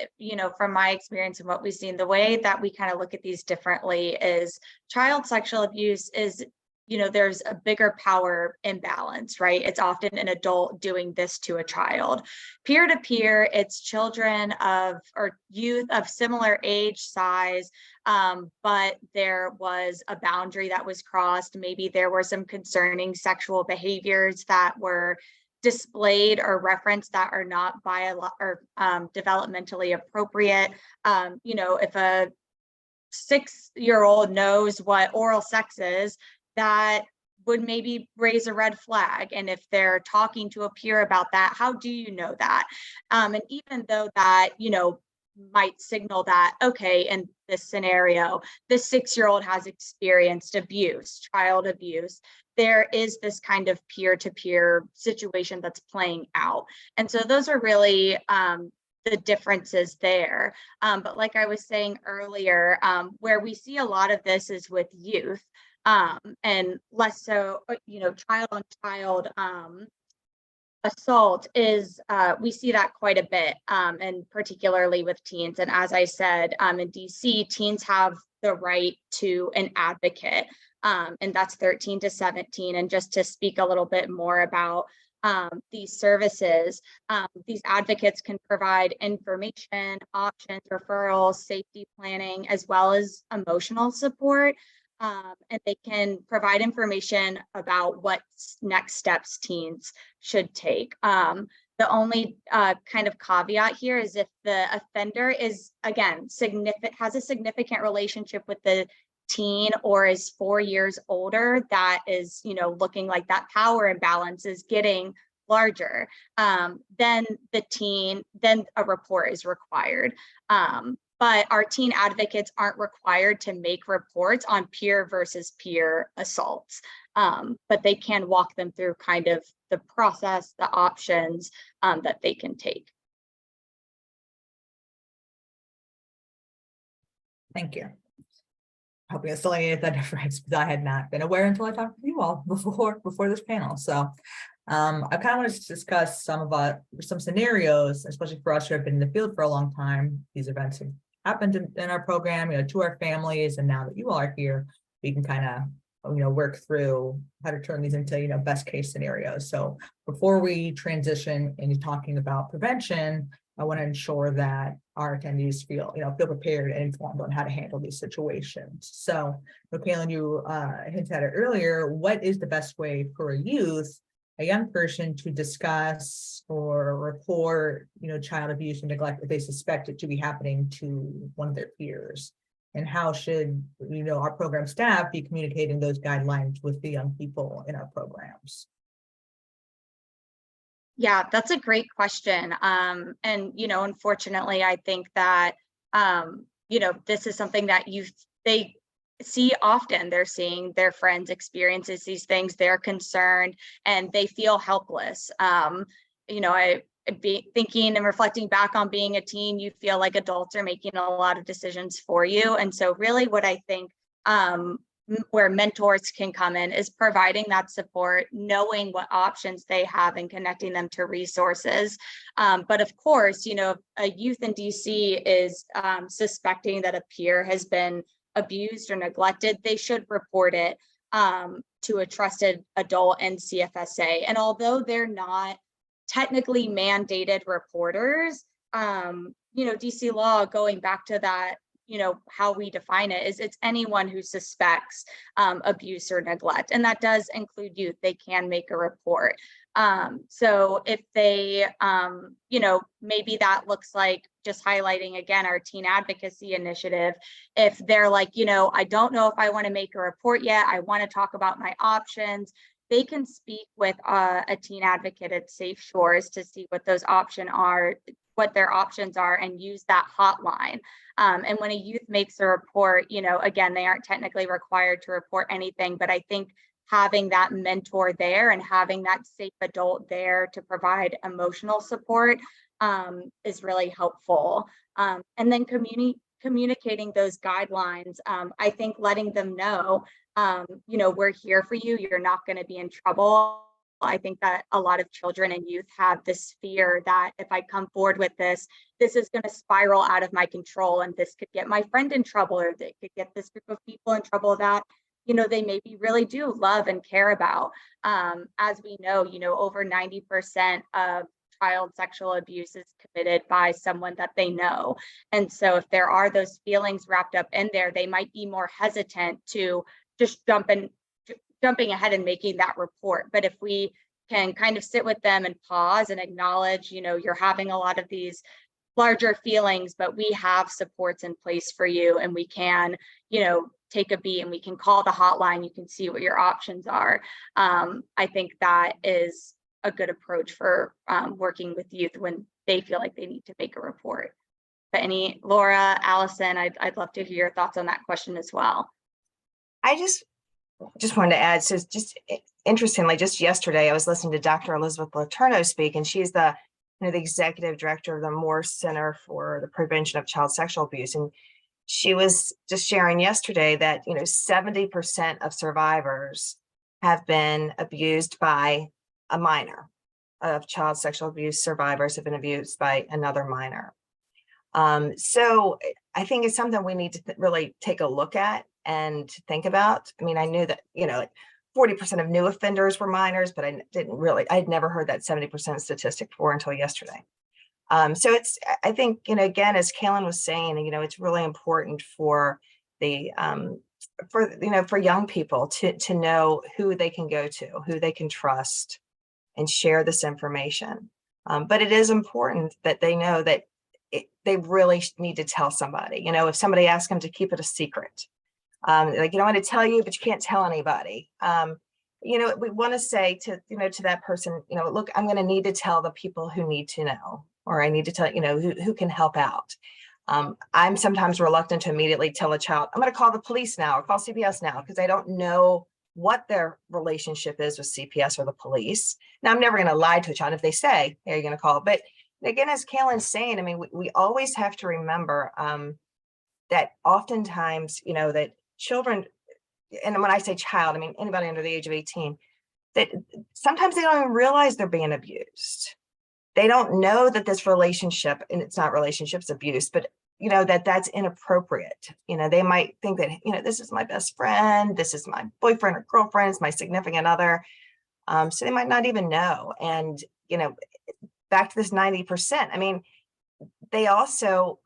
from my experience and what we've seen, the way that we kind of look at these differently is child sexual abuse is, there's a bigger power imbalance, right? It's often an adult doing this to a child. Peer to peer, it's children or youth of similar age, size, but there was a boundary that was crossed. Maybe there were some concerning sexual behaviors that were displayed or referenced that are not developmentally appropriate. If a 6-year-old knows what oral sex is, that would maybe raise a red flag. And if they're talking to a peer about that, how do you know that? And even though that, might signal that, okay, in this scenario, the 6-year-old has experienced abuse, child abuse, there is this kind of peer-to-peer situation that's playing out. And so those are really the differences there. But like I was saying earlier, where we see a lot of this is with youth, and less so, child on child assault is, we see that quite a bit, and particularly with teens. And as I said, in DC, teens have the right to an advocate, and that's 13 to 17. And just to speak a little bit more about these services, these advocates can provide information, options, referrals, safety planning, as well as emotional support. And they can provide information about what next steps teens should take. The only kind of caveat here is if the offender is, again, has a significant relationship with the teen or is 4 years older, that is, looking like that power imbalance is getting larger, then a report is required. But our teen advocates aren't required to make reports on peer versus peer assaults, but they can walk them through kind of the process, the options that they can take. Thank you. Hoping it's delineated that difference, because I had not been aware until I talked to you all before this panel. So I kind of want to discuss some scenarios, especially for us who have been in the field for a long time. These events have happened in our program, to our families, and now that you all are here, we can kind of work through how to turn these into best case scenarios. So before we transition into talking about prevention, I want to ensure that our attendees feel prepared and informed on how to handle these situations. So, Kayla, you hinted at it earlier. What is the best way for a young person to discuss or report, child abuse and neglect if they suspect it to be happening to one of their peers? And how should, our program staff be communicating those guidelines with the young people in our programs? Yeah, that's a great question. And, unfortunately, I think that, this is something that they see often. They're seeing their friends experiences these things, they're concerned, and they feel helpless. I be thinking and reflecting back on being a teen, you feel like adults are making a lot of decisions for you. And so really what I think where mentors can come in is providing that support, knowing what options they have and connecting them to resources. But of course, a youth in DC is suspecting that a peer has been abused or neglected, they should report it to a trusted adult in CFSA. And although they're not technically mandated reporters, DC law, going back to that, how we define it is it's anyone who suspects abuse or neglect, and that does include youth. They can make a report. So if they, maybe that looks like just highlighting again our teen advocacy initiative. If they're like, I don't know if I want to make a report yet, I want to talk about my options, they can speak with a teen advocate at Safe Shores to see what those what their options are, and use that hotline. And when a youth makes a report, again, they aren't technically required to report anything, but I think having that mentor there and having that safe adult there to provide emotional support is really helpful. And then communicating those guidelines, I think letting them know, we're here for you, you're not going to be in trouble. I think that a lot of children and youth have this fear that if I come forward with this is going to spiral out of my control, and this could get my friend in trouble, or they could get this group of people in trouble that, they maybe really do love and care about. As we know, over 90% of child sexual abuse is committed by someone that they know. And so if there are those feelings wrapped up in there, they might be more hesitant to just jumping ahead and making that report. But if we can kind of sit with them and pause and acknowledge, you're having a lot of these larger feelings, but we have supports in place for you, and we can, take a beat, and we can call the hotline, you can see what your options are. I think that is a good approach for working with youth when they feel like they need to make a report. But Laura, Allison, I'd love to hear your thoughts on that question as well. I just wanted to add, so just interestingly, just yesterday, I was listening to Dr. Elizabeth Letourneau speak, and she's the the executive director of the Moore Center for the Prevention of Child Sexual Abuse. And she was just sharing yesterday that, 70% of survivors have been abused by a minor, of child sexual abuse survivors have been abused by another minor. So I think it's something we need to really take a look at and think about. I mean, I knew that, like 40% of new offenders were minors, but I'd never heard that 70% statistic before until yesterday. So I think, again, as Kayla was saying, it's really important for the, for young people to know who they can go to, who they can trust and share this information. But it is important that they know that they really need to tell somebody. If somebody asks them to keep it a secret, like, I want to tell you, but you can't tell anybody. We want to say to, to that person, look, I'm going to need to tell the people who need to know, or I need to tell, who can help out. I'm sometimes reluctant to immediately tell a child, I'm going to call the police now or call CPS now, because I don't know what their relationship is with CPS or the police. Now, I'm never going to lie to a child if they say, hey, are you going to call? But again, as Kayla's saying, I mean, we always have to remember that oftentimes, that children, and when I say child, I mean anybody under the age of 18, that sometimes they don't even realize they're being abused. They don't know that this relationship, and it's not relationship, it's abuse, but that's inappropriate. They might think that, this is my best friend, this is my boyfriend or girlfriend, it's my significant other. So they might not even know. And, back to this 90%, I mean, they also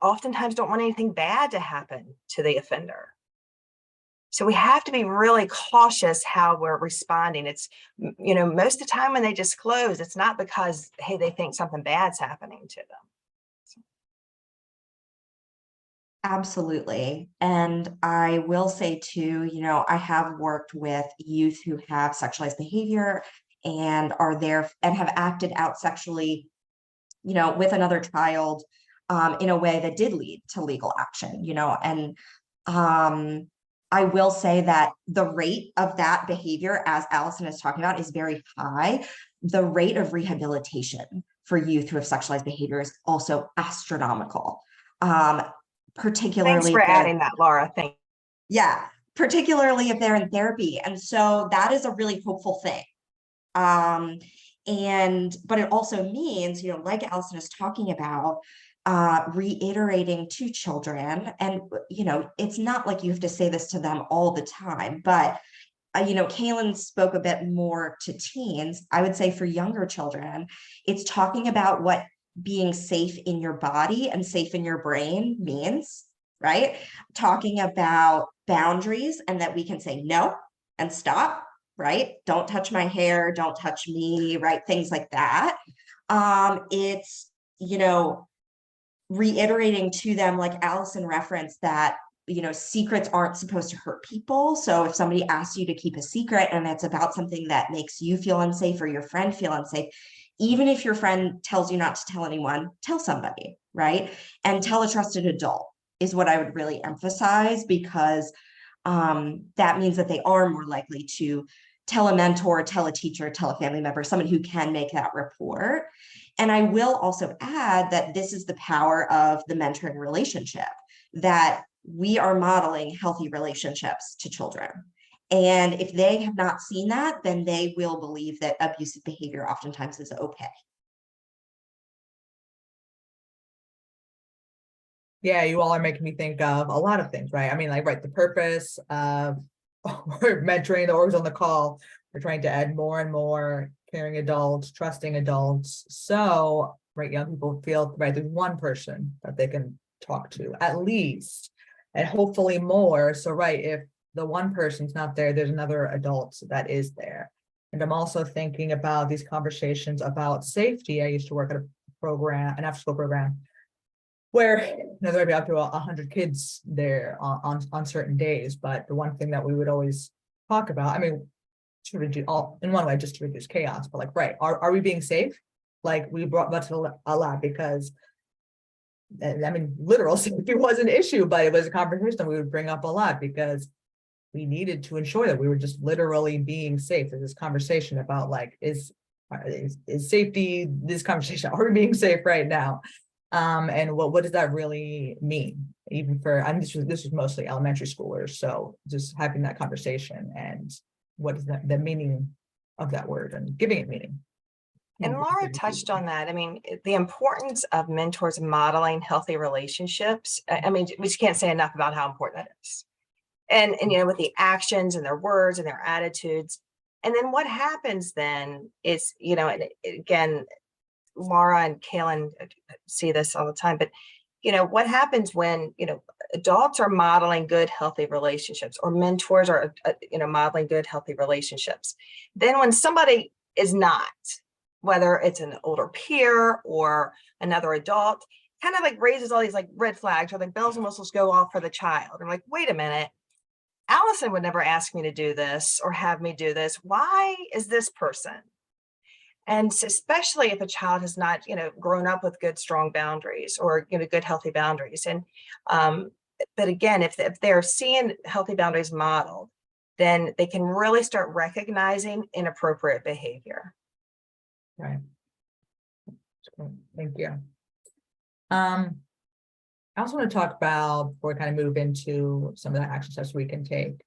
oftentimes don't want anything bad to happen to the offender. So we have to be really cautious how we're responding. It's, most of the time when they disclose, it's not because, hey, they think something bad's happening to them. Absolutely. And I will say too, I have worked with youth who have sexualized behavior and are there and have acted out sexually, with another child in a way that did lead to legal action, and I will say that the rate of that behavior, as Alison is talking about, is very high. The rate of rehabilitation for youth who have sexualized behavior is also astronomical. Particularly, thanks for adding that, Laura. Thank you. Yeah, particularly if they're in therapy. And so that is a really hopeful thing. But it also means, like Alison is talking about, reiterating to children, and it's not like you have to say this to them all the time, but Kayla spoke a bit more to teens. I would say for younger children, it's talking about what being safe in your body and safe in your brain means, right? Talking about boundaries and that we can say no and stop, right? Don't touch my hair, don't touch me, right? Things like that. It's, reiterating to them, like Alison referenced, that secrets aren't supposed to hurt people. So if somebody asks you to keep a secret and it's about something that makes you feel unsafe or your friend feel unsafe, even if your friend tells you not to tell anyone, tell somebody, right? And tell a trusted adult is what I would really emphasize, because that means that they are more likely to tell a mentor, tell a teacher, tell a family member, someone who can make that report. And I will also add that this is the power of the mentoring relationship, that we are modeling healthy relationships to children. And if they have not seen that, then they will believe that abusive behavior oftentimes is okay. Yeah, you all are making me think of a lot of things, right? I mean, like, right, the purpose of we're mentoring the orgs on the call. We're trying to add more and more caring adults, trusting adults. So, right, young people feel, right, there's one person that they can talk to at least, and hopefully more. So, right, if the one person's not there, there's another adult that is there. And I'm also thinking about these conversations about safety. I used to work at a program, an after-school program, where there would be up to 100 kids there on certain days. But the one thing that we would always talk about, I mean, to reduce in one way, just to reduce chaos, but like, right, are we being safe? Like, we brought that to a lot, because I mean, literal safety was an issue, but it was a conversation we would bring up a lot, because we needed to ensure that we were just literally being safe. There's this conversation about, like, is is safety, this conversation, are we being safe right now? And what does that really mean? Even for, I mean, this was mostly elementary schoolers, so just having that conversation and what is the meaning of that word and giving it meaning. And Laura touched on that. I mean, the importance of mentors modeling healthy relationships. I mean, we just can't say enough about how important that is. And you know, with the actions and their words and their attitudes. And then what happens then is, you know, and again, Laura and Kayla see this all the time, but you know, what happens when, you know, adults are modeling good, healthy relationships, or mentors are, you know, modeling good, healthy relationships. Then when somebody is not, whether it's an older peer or another adult, kind of like raises all these like red flags or like bells and whistles go off for the child. I'm like, wait a minute, Alison would never ask me to do this or have me do this. Why is this person? And especially if a child has not, you know, grown up with good, strong boundaries or, you know, good, healthy boundaries. And, but again, if they're seeing healthy boundaries modeled, then they can really start recognizing inappropriate behavior. Right. Thank you. I also want to talk about, before we kind of move into some of the action steps we can take.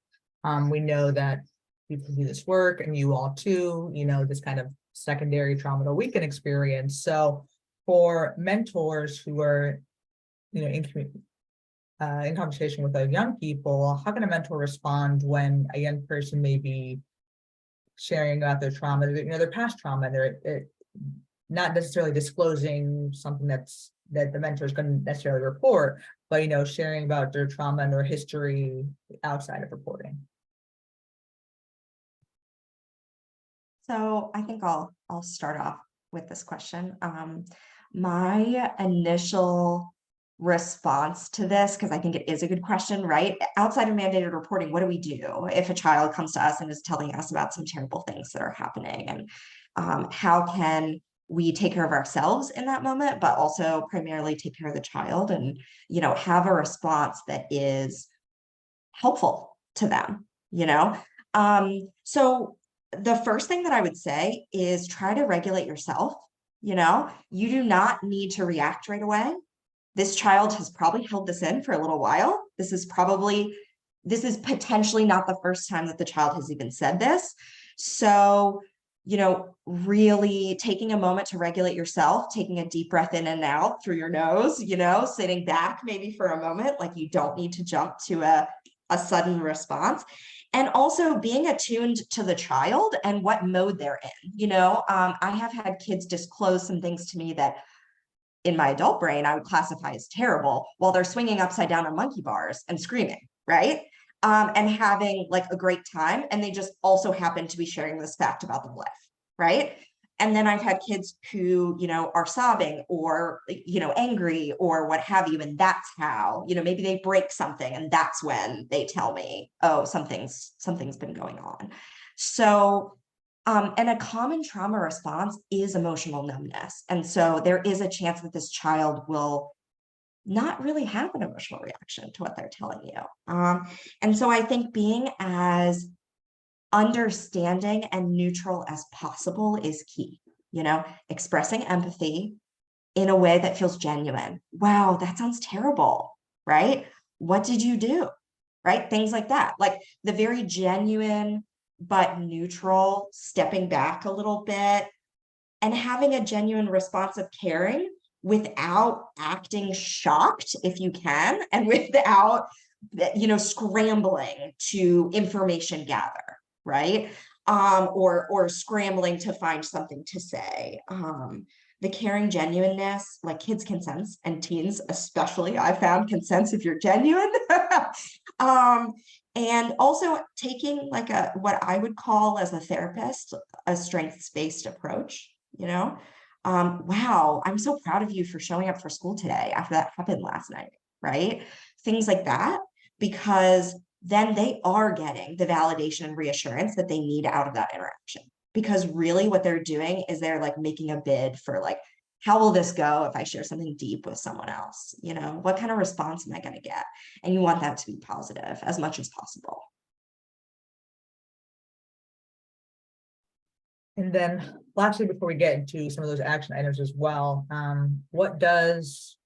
We know that people do this work, and you all too, you know, this kind of secondary trauma that we can experience. So for mentors who are, you know, in conversation with young people, how can a mentor respond when a young person may be sharing about their trauma, you know, their past trauma, and they're not necessarily disclosing something that the mentor is going to necessarily report, but, you know, sharing about their trauma and their history outside of reporting? So I think I'll start off with this question. My initial response to this, because I think it is a good question, right? Outside of mandated reporting, what do we do if a child comes to us and is telling us about some terrible things that are happening? And how can we take care of ourselves in that moment, but also primarily take care of the child and, you know, have a response that is helpful to them, you know? So the first thing that I would say is try to regulate yourself. You know, you do not need to react right away. This child has probably held this in for a little while. This is potentially not the first time that the child has even said this. So, you know, really taking a moment to regulate yourself, taking a deep breath in and out through your nose, you know, sitting back maybe for a moment, like you don't need to jump to a sudden response. And also being attuned to the child and what mode they're in. You know, I have had kids disclose some things to me that in my adult brain, I would classify as terrible while they're swinging upside down on monkey bars and screaming, right? And having like a great time. And they just also happen to be sharing this fact about their life, right? And then I've had kids who, you know, are sobbing or, you know, angry or what have you. And that's how, you know, maybe they break something and that's when they tell me, oh, something's been going on. So, and a common trauma response is emotional numbness. And so there is a chance that this child will not really have an emotional reaction to what they're telling you. And so I think being as understanding and neutral as possible is key. You know, expressing empathy in a way that feels genuine. Wow, that sounds terrible, right? What did you do? Right? Things like that, like the very genuine but neutral, stepping back a little bit and having a genuine response of caring without acting shocked, if you can, and without, you know, scrambling to information gather, right? Or scrambling to find something to say. The caring genuineness, like kids can sense, and teens especially, I found, can sense if you're genuine. And also taking like what I would call as a therapist, a strengths-based approach, you know? Wow, I'm so proud of you for showing up for school today after that happened last night, right? Things like that, because then they are getting the validation and reassurance that they need out of that interaction. Because really what they're doing is they're like making a bid for like, how will this go if I share something deep with someone else? You know, what kind of response am I going to get? And you want that to be positive as much as possible. And then lastly, before we get into some of those action items as well, what does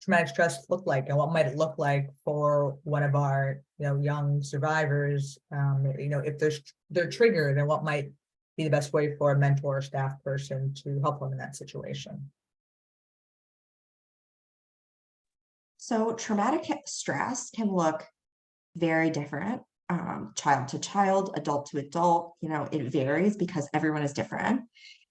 traumatic stress look like, and what might it look like for one of our, young survivors? If they're triggered, and what might be the best way for a mentor or staff person to help them in that situation? So traumatic stress can look very different, child to child, adult to adult. It varies because everyone is different.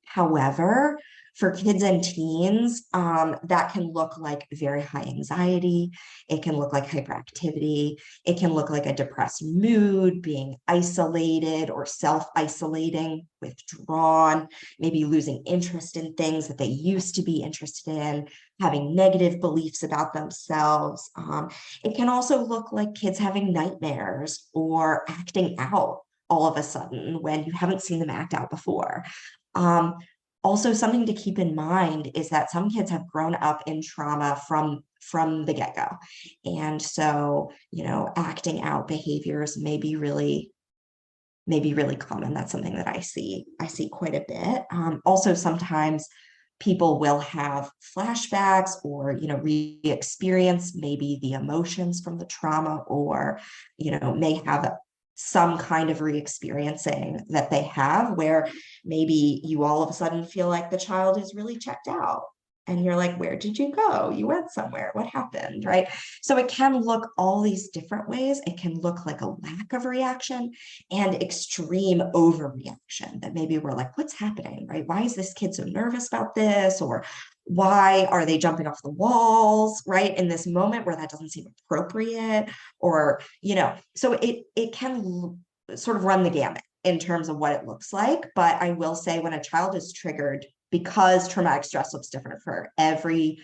However, for kids and teens, that can look like very high anxiety. It can look like hyperactivity. It can look like a depressed mood, being isolated or self-isolating, withdrawn, maybe losing interest in things that they used to be interested in, having negative beliefs about themselves. It can also look like kids having nightmares or acting out all of a sudden when you haven't seen them act out before. Also, something to keep in mind is that some kids have grown up in trauma from the get-go. And so, acting out behaviors may be really common. That's something that I see quite a bit. Also, sometimes people will have flashbacks or, re-experience maybe the emotions from the trauma, or, may have some kind of re-experiencing that they have where maybe you all of a sudden feel like the child is really checked out. And you're like, where did you go? You went somewhere. What happened? Right. So it can look all these different ways. It can look like a lack of reaction and extreme overreaction, that maybe we're like, what's happening? Right. Why is this kid so nervous about this? Or why are they jumping off the walls right in this moment where that doesn't seem appropriate? Or, so it can sort of run the gamut in terms of what it looks like. But I will say, when a child is triggered, because traumatic stress looks different for every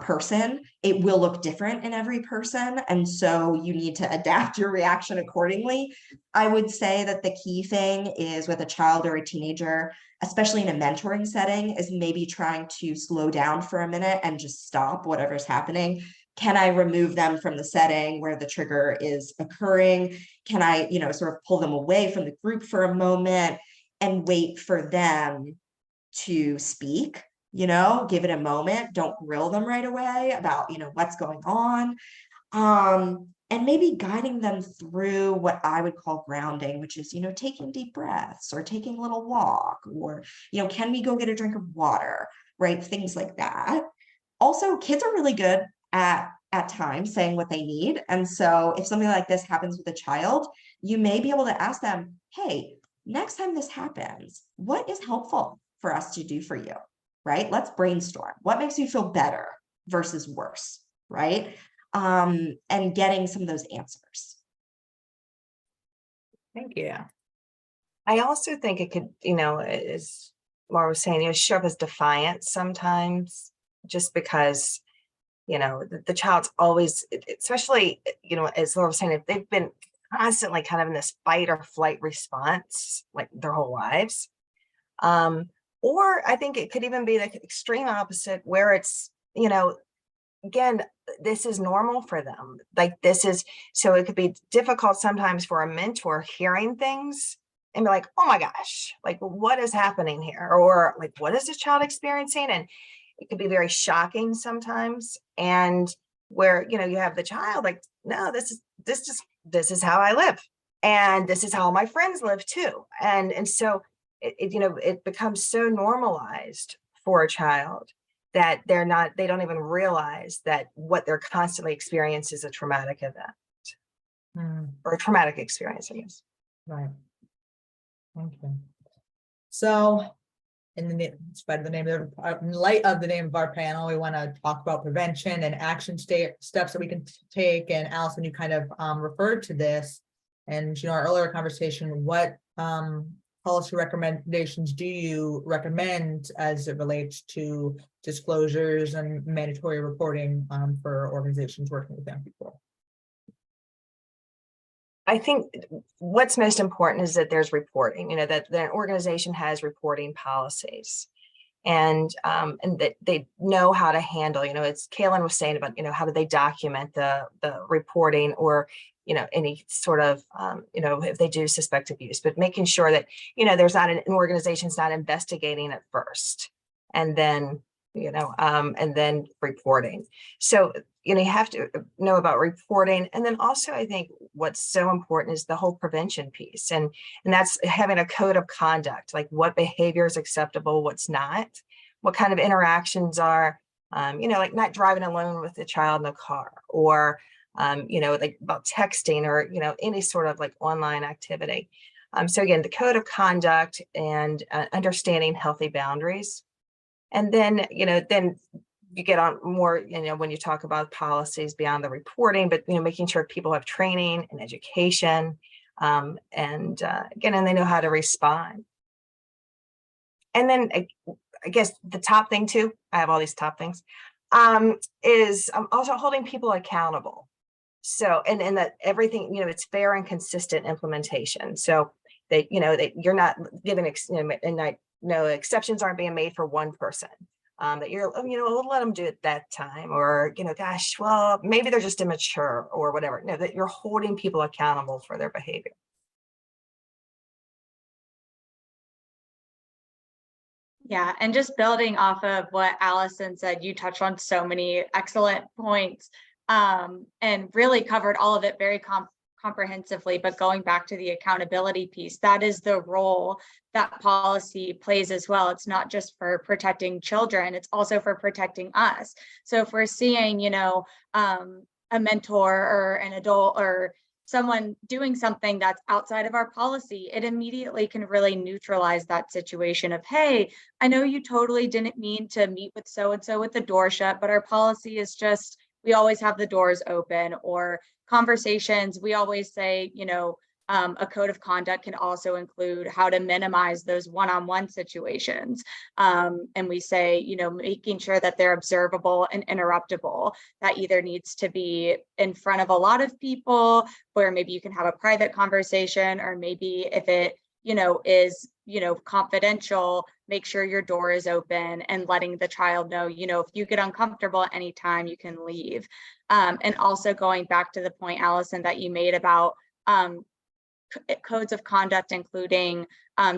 person, it will look different in every person. And so you need to adapt your reaction accordingly. I would say that the key thing is, with a child or a teenager, especially in a mentoring setting, is maybe trying to slow down for a minute and just stop whatever's happening. Can I remove them from the setting where the trigger is occurring? Can I, sort of pull them away from the group for a moment and wait for them to speak? Give it a moment. Don't grill them right away about, what's going on. And maybe guiding them through what I would call grounding, which is, taking deep breaths, or taking a little walk, or, can we go get a drink of water, right? Things like that. Also, kids are really good at times saying what they need. And so if something like this happens with a child, you may be able to ask them, hey, next time this happens, what is helpful for us to do for you? Right? Let's brainstorm. What makes you feel better versus worse, right? And getting some of those answers. Thank you. I also think it could, as Laura was saying, show up as defiance sometimes, just because, the child's always, especially, as Laura was saying, if they've been constantly kind of in this fight or flight response, like their whole lives. Or I think it could even be the extreme opposite, where it's, again, this is normal for them. So it could be difficult sometimes for a mentor hearing things and be like, oh my gosh, like, what is happening here? Or like, what is this child experiencing? And it could be very shocking sometimes. And where, you have the child like, no, this is how I live. And this is how my friends live too. And so it becomes so normalized for a child that they don't even realize that what they're constantly experiencing is a traumatic event or a traumatic experience, I guess. Right. Okay. So, in light of the name of our panel, we want to talk about prevention and action steps that we can take. And Alison, you kind of referred to this, and our earlier conversation, what policy recommendations do you recommend as it relates to disclosures and mandatory reporting for organizations working with young people? I think what's most important is that there's reporting, that the organization has reporting policies. and that they know how to handle, it's Kaylin was saying about, how do they document the reporting, or, any sort of, if they do suspect abuse, but making sure that, there's not an organization's not investigating at first, and then, and then reporting. So, you have to know about reporting. And then also, I think what's so important is the whole prevention piece. And that's having a code of conduct, like what behavior is acceptable, what's not, what kind of interactions are, like not driving alone with the child in the car, or, like about texting, or, any sort of like online activity. So again, the code of conduct, and understanding healthy boundaries. And then, then you get on more, when you talk about policies beyond the reporting, but, making sure people have training and education, and again, and they know how to respond. And then I guess the top thing too, I have all these top things, is also holding people accountable. So, and that everything, it's fair and consistent implementation. So that, that you're not giving, and no exceptions aren't being made for one person. That you're, we'll let them do it that time, or, gosh, well, maybe they're just immature or whatever. No, that you're holding people accountable for their behavior. Yeah, and just building off of what Alison said, you touched on so many excellent points, and really covered all of it very comprehensively. But going back to the accountability piece, that is the role that policy plays as well. It's not just for protecting children, it's also for protecting us. So if we're seeing, a mentor or an adult or someone doing something that's outside of our policy, it immediately can really neutralize that situation of, hey, I know you totally didn't mean to meet with so-and-so with the door shut, but our policy is just, we always have the doors open. Or conversations, we always say, a code of conduct can also include how to minimize those one-on-one situations. And we say, making sure that they're observable and interruptible. That either needs to be in front of a lot of people, where maybe you can have a private conversation, or maybe if it, is, confidential, make sure your door is open, and letting the child know, if you get uncomfortable at any time, you can leave. And also going back to the point, Alison, that you made about codes of conduct, including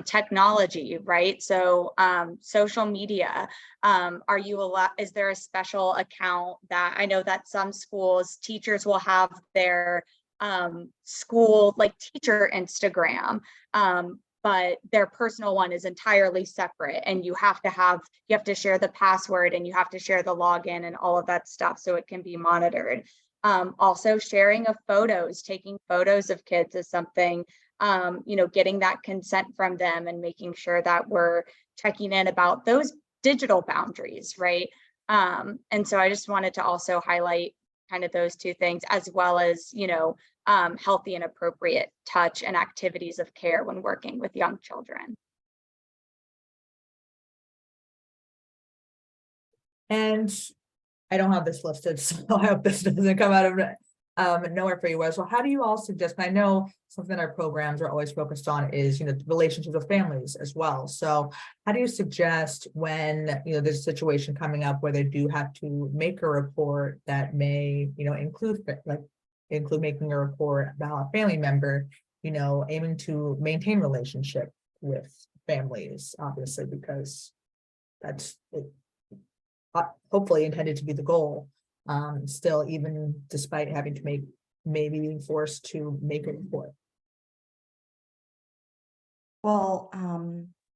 technology, right? So social media, are you allowed, is there a special account that, I know that some schools, teachers will have their school, like teacher Instagram, but their personal one is entirely separate, and you have to share the password, and you have to share the login and all of that stuff, so it can be monitored. Also sharing of photos, taking photos of kids is something, getting that consent from them, and making sure that we're checking in about those digital boundaries, right? And so I just wanted to also highlight kind of those two things, as well as, healthy and appropriate touch and activities of care when working with young children. And I don't have this listed, so I hope this doesn't come out of nowhere for you as well. How do you all suggest, I know something that our programs are always focused on is, the relationships with families as well. So how do you suggest when, there's a situation coming up where they do have to make a report that may, include making a report about a family member, aiming to maintain relationship with families, obviously, because that's it. Hopefully intended to be the goal, still, even despite having to maybe being forced to make a report. Well,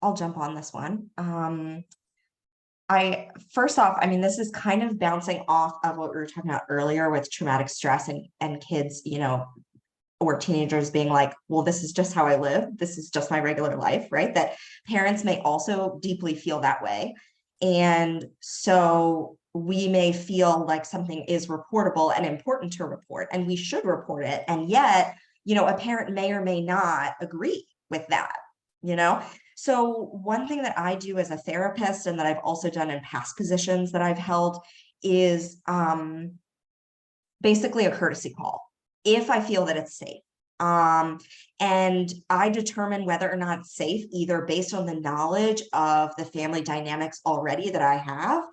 I'll jump on this one. First off, this is kind of bouncing off of what we were talking about earlier with traumatic stress and kids, or teenagers being like, well, this is just how I live. This is just my regular life, right? That parents may also deeply feel that way. And so we may feel like something is reportable and important to report, and we should report it. And yet, a parent may or may not agree with that, So one thing that I do as a therapist, and that I've also done in past positions that I've held, is basically a courtesy call if I feel that it's safe. And I determine whether or not it's safe, either based on the knowledge of the family dynamics already that I have,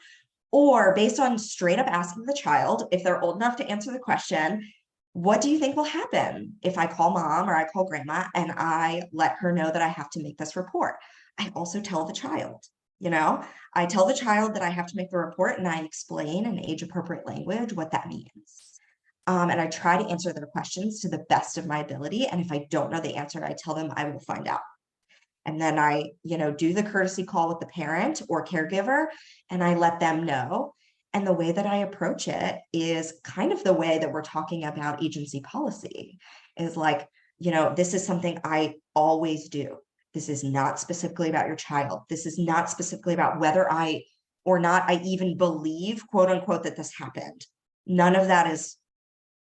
or based on straight up asking the child, if they're old enough to answer the question, what do you think will happen if I call mom or I call grandma and I let her know that I have to make this report? I also tell the child, I tell the child that I have to make the report, and I explain in age appropriate language what that means. And I try to answer their questions to the best of my ability. And if I don't know the answer, I tell them I will find out. And then I, do the courtesy call with the parent or caregiver, and I let them know. And the way that I approach it is kind of the way that we're talking about agency policy, is like, this is something I always do. This is not specifically about your child. This is not specifically about whether I or not I even believe, quote unquote, that this happened. None of that is,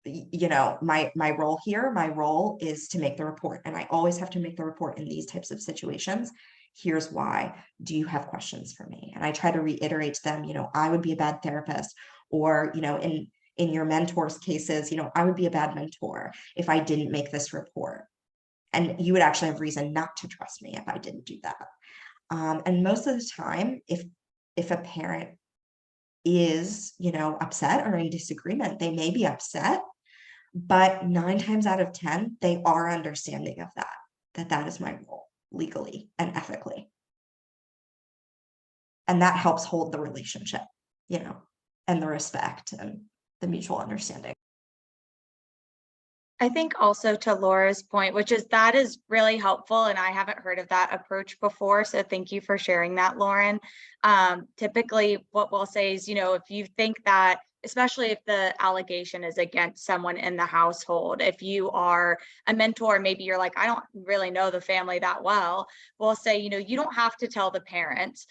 my role here. My role is to make the report, and I always have to make the report in these types of situations. Here's why. Do you have questions for me? And I try to reiterate to them, I would be a bad therapist, or, in your mentor's cases, I would be a bad mentor if I didn't make this report. And you would actually have reason not to trust me if I didn't do that. And most of the time, if a parent is, upset or in disagreement, they may be upset, but 9 times out of 10, they are understanding of that is my role legally and ethically. And that helps hold the relationship, and the respect and the mutual understanding. I think also to Laura's point, that is really helpful, and I haven't heard of that approach before. So thank you for sharing that, Lauren. Typically what we'll say is, if you think that, especially if the allegation is against someone in the household, if you are a mentor, maybe you're like, I don't really know the family that well. We'll say, you don't have to tell the parents,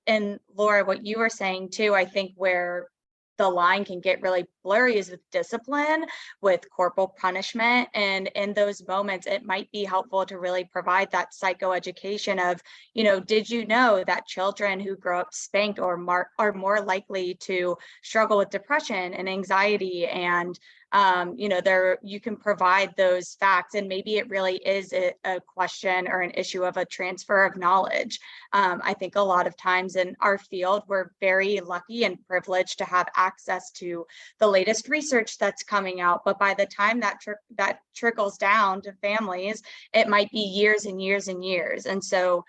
and Laura, what you were saying too, I think where the line can get really blurry is with discipline, with corporal punishment. And in those moments, it might be helpful to really provide that psychoeducation of, did you know that children who grow up spanked are more likely to struggle with depression and anxiety? And you can provide those facts, and maybe it really is a question or an issue of a transfer of knowledge. I think a lot of times in our field, we're very lucky and privileged to have access to the latest research that's coming out. But by the time that trickles down to families, it might be years and years and years. And so,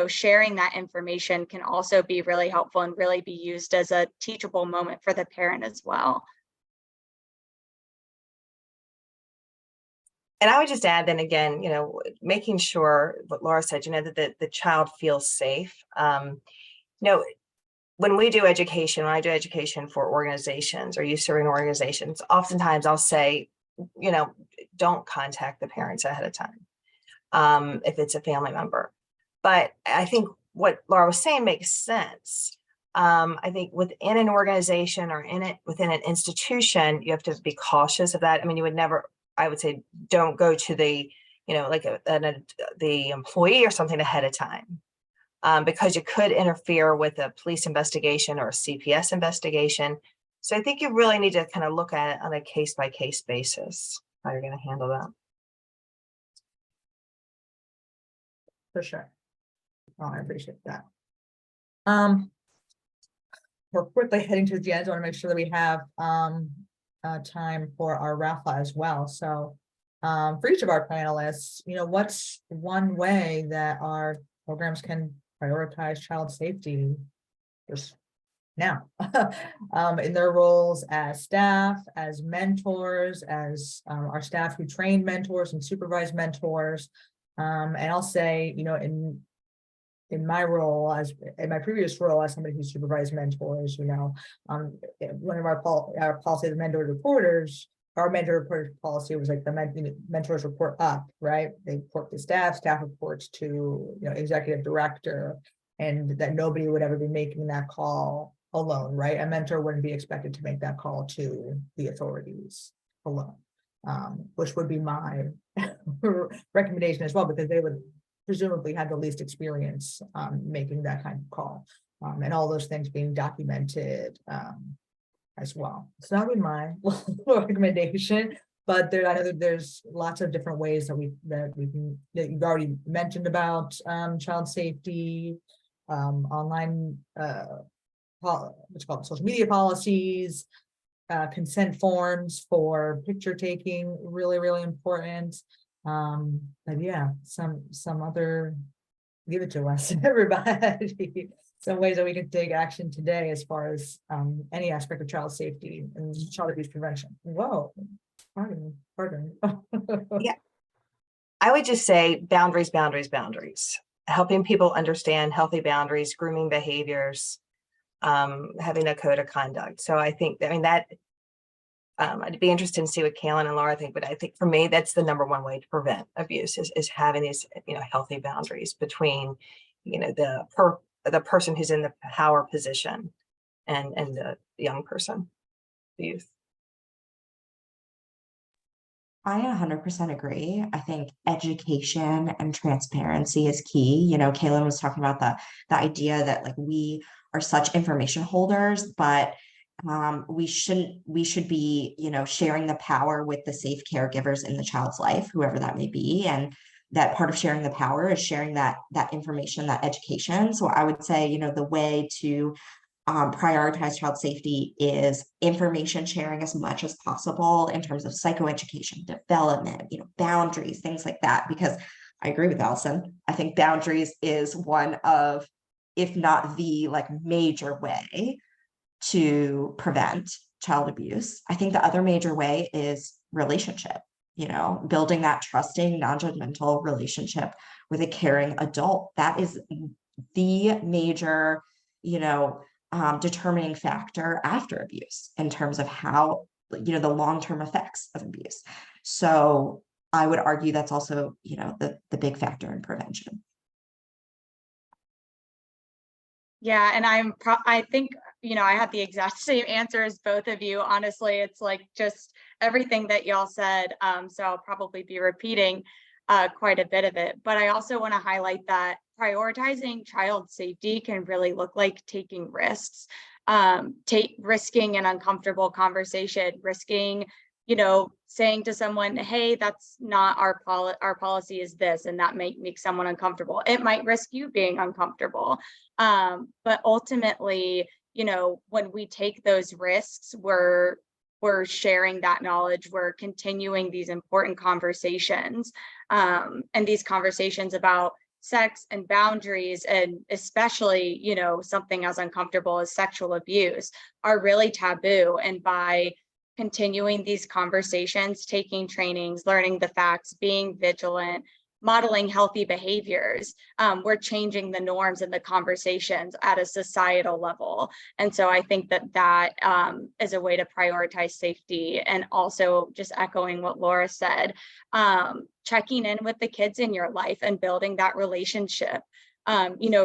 sharing that information can also be really helpful and really be used as a teachable moment for the parent as well. And I would just add then again, making sure what Laura said, that the child feels safe. When we do education, when I do education for organizations or youth serving organizations, oftentimes I'll say, don't contact the parents ahead of time if it's a family member. But I think what Laura was saying makes sense. I think within an organization or within an institution, you have to be cautious of that. I mean, you would never, I would say, don't go to the, the employee or something ahead of time, because you could interfere with a police investigation or a CPS investigation. So I think you really need to kind of look at it on a case-by-case basis, how you're going to handle that. For sure. Oh, I appreciate that. We're quickly heading to the end. I want to make sure that we have time for our raffle as well. So for each of our panelists, what's one way that our programs can prioritize child safety just now in their roles as staff, as mentors, as our staff who train mentors and supervise mentors. And I'll say, in my role, in my previous role as somebody who supervised mentors, one of our policy, the mentor reporters, our mentor report policy was like the mentors report up, right? They report to staff reports to, executive director, and that nobody would ever be making that call alone, right? A mentor wouldn't be expected to make that call to the authorities alone, which would be my recommendation as well, because they would presumably have the least experience making that kind of call, and all those things being documented as well. So that would be my recommendation. but I know that there's lots of different ways that that you've already mentioned about child safety, online what's called social media policies, consent forms for picture taking, really important. But yeah, some other, give it to us, everybody. Some ways that we can take action today as far as any aspect of child safety and child abuse prevention. Whoa, pardon. Yeah. I would just say boundaries. Helping people understand healthy boundaries, grooming behaviors, having a code of conduct. So I think, that I'd be interested to see what Kayla and Laura think, but I think for me, that's the number one way to prevent abuse is having these, healthy boundaries between, the person who's in the power position and the young person, the youth. I 100% agree. I think education and transparency is key. Kaylin was talking about the idea that like we are such information holders, but we should be, sharing the power with the safe caregivers in the child's life, whoever that may be. And that part of sharing the power is sharing that information, that education. So I would say, the way to prioritize child safety is information sharing as much as possible in terms of psychoeducation, development, boundaries, things like that. Because I agree with Alison. I think boundaries is one of, if not the major way to prevent child abuse. I think the other major way is relationship, building that trusting, non-judgmental relationship with a caring adult. That is the major, determining factor after abuse in terms of how, the long-term effects of abuse. So I would argue that's also, the big factor in prevention. Yeah, and I think, I had the exact same answer as both of you. Honestly, it's like just everything that y'all said. So I'll probably be repeating quite a bit of it. But I also want to highlight that prioritizing child safety can really look like taking risks, risking an uncomfortable conversation, risking, saying to someone, hey, that's not our policy is this, and that might make someone uncomfortable. It might risk you being uncomfortable. But ultimately, when we take those risks, we're sharing that knowledge, we're continuing these important conversations, and these conversations about sex and boundaries, and especially, something as uncomfortable as sexual abuse are really taboo. And by continuing these conversations, taking trainings, learning the facts, being vigilant, modeling healthy behaviors, we're changing the norms and the conversations at a societal level. And so I think that is a way to prioritize safety. And also, just echoing what Laura said, checking in with the kids in your life and building that relationship.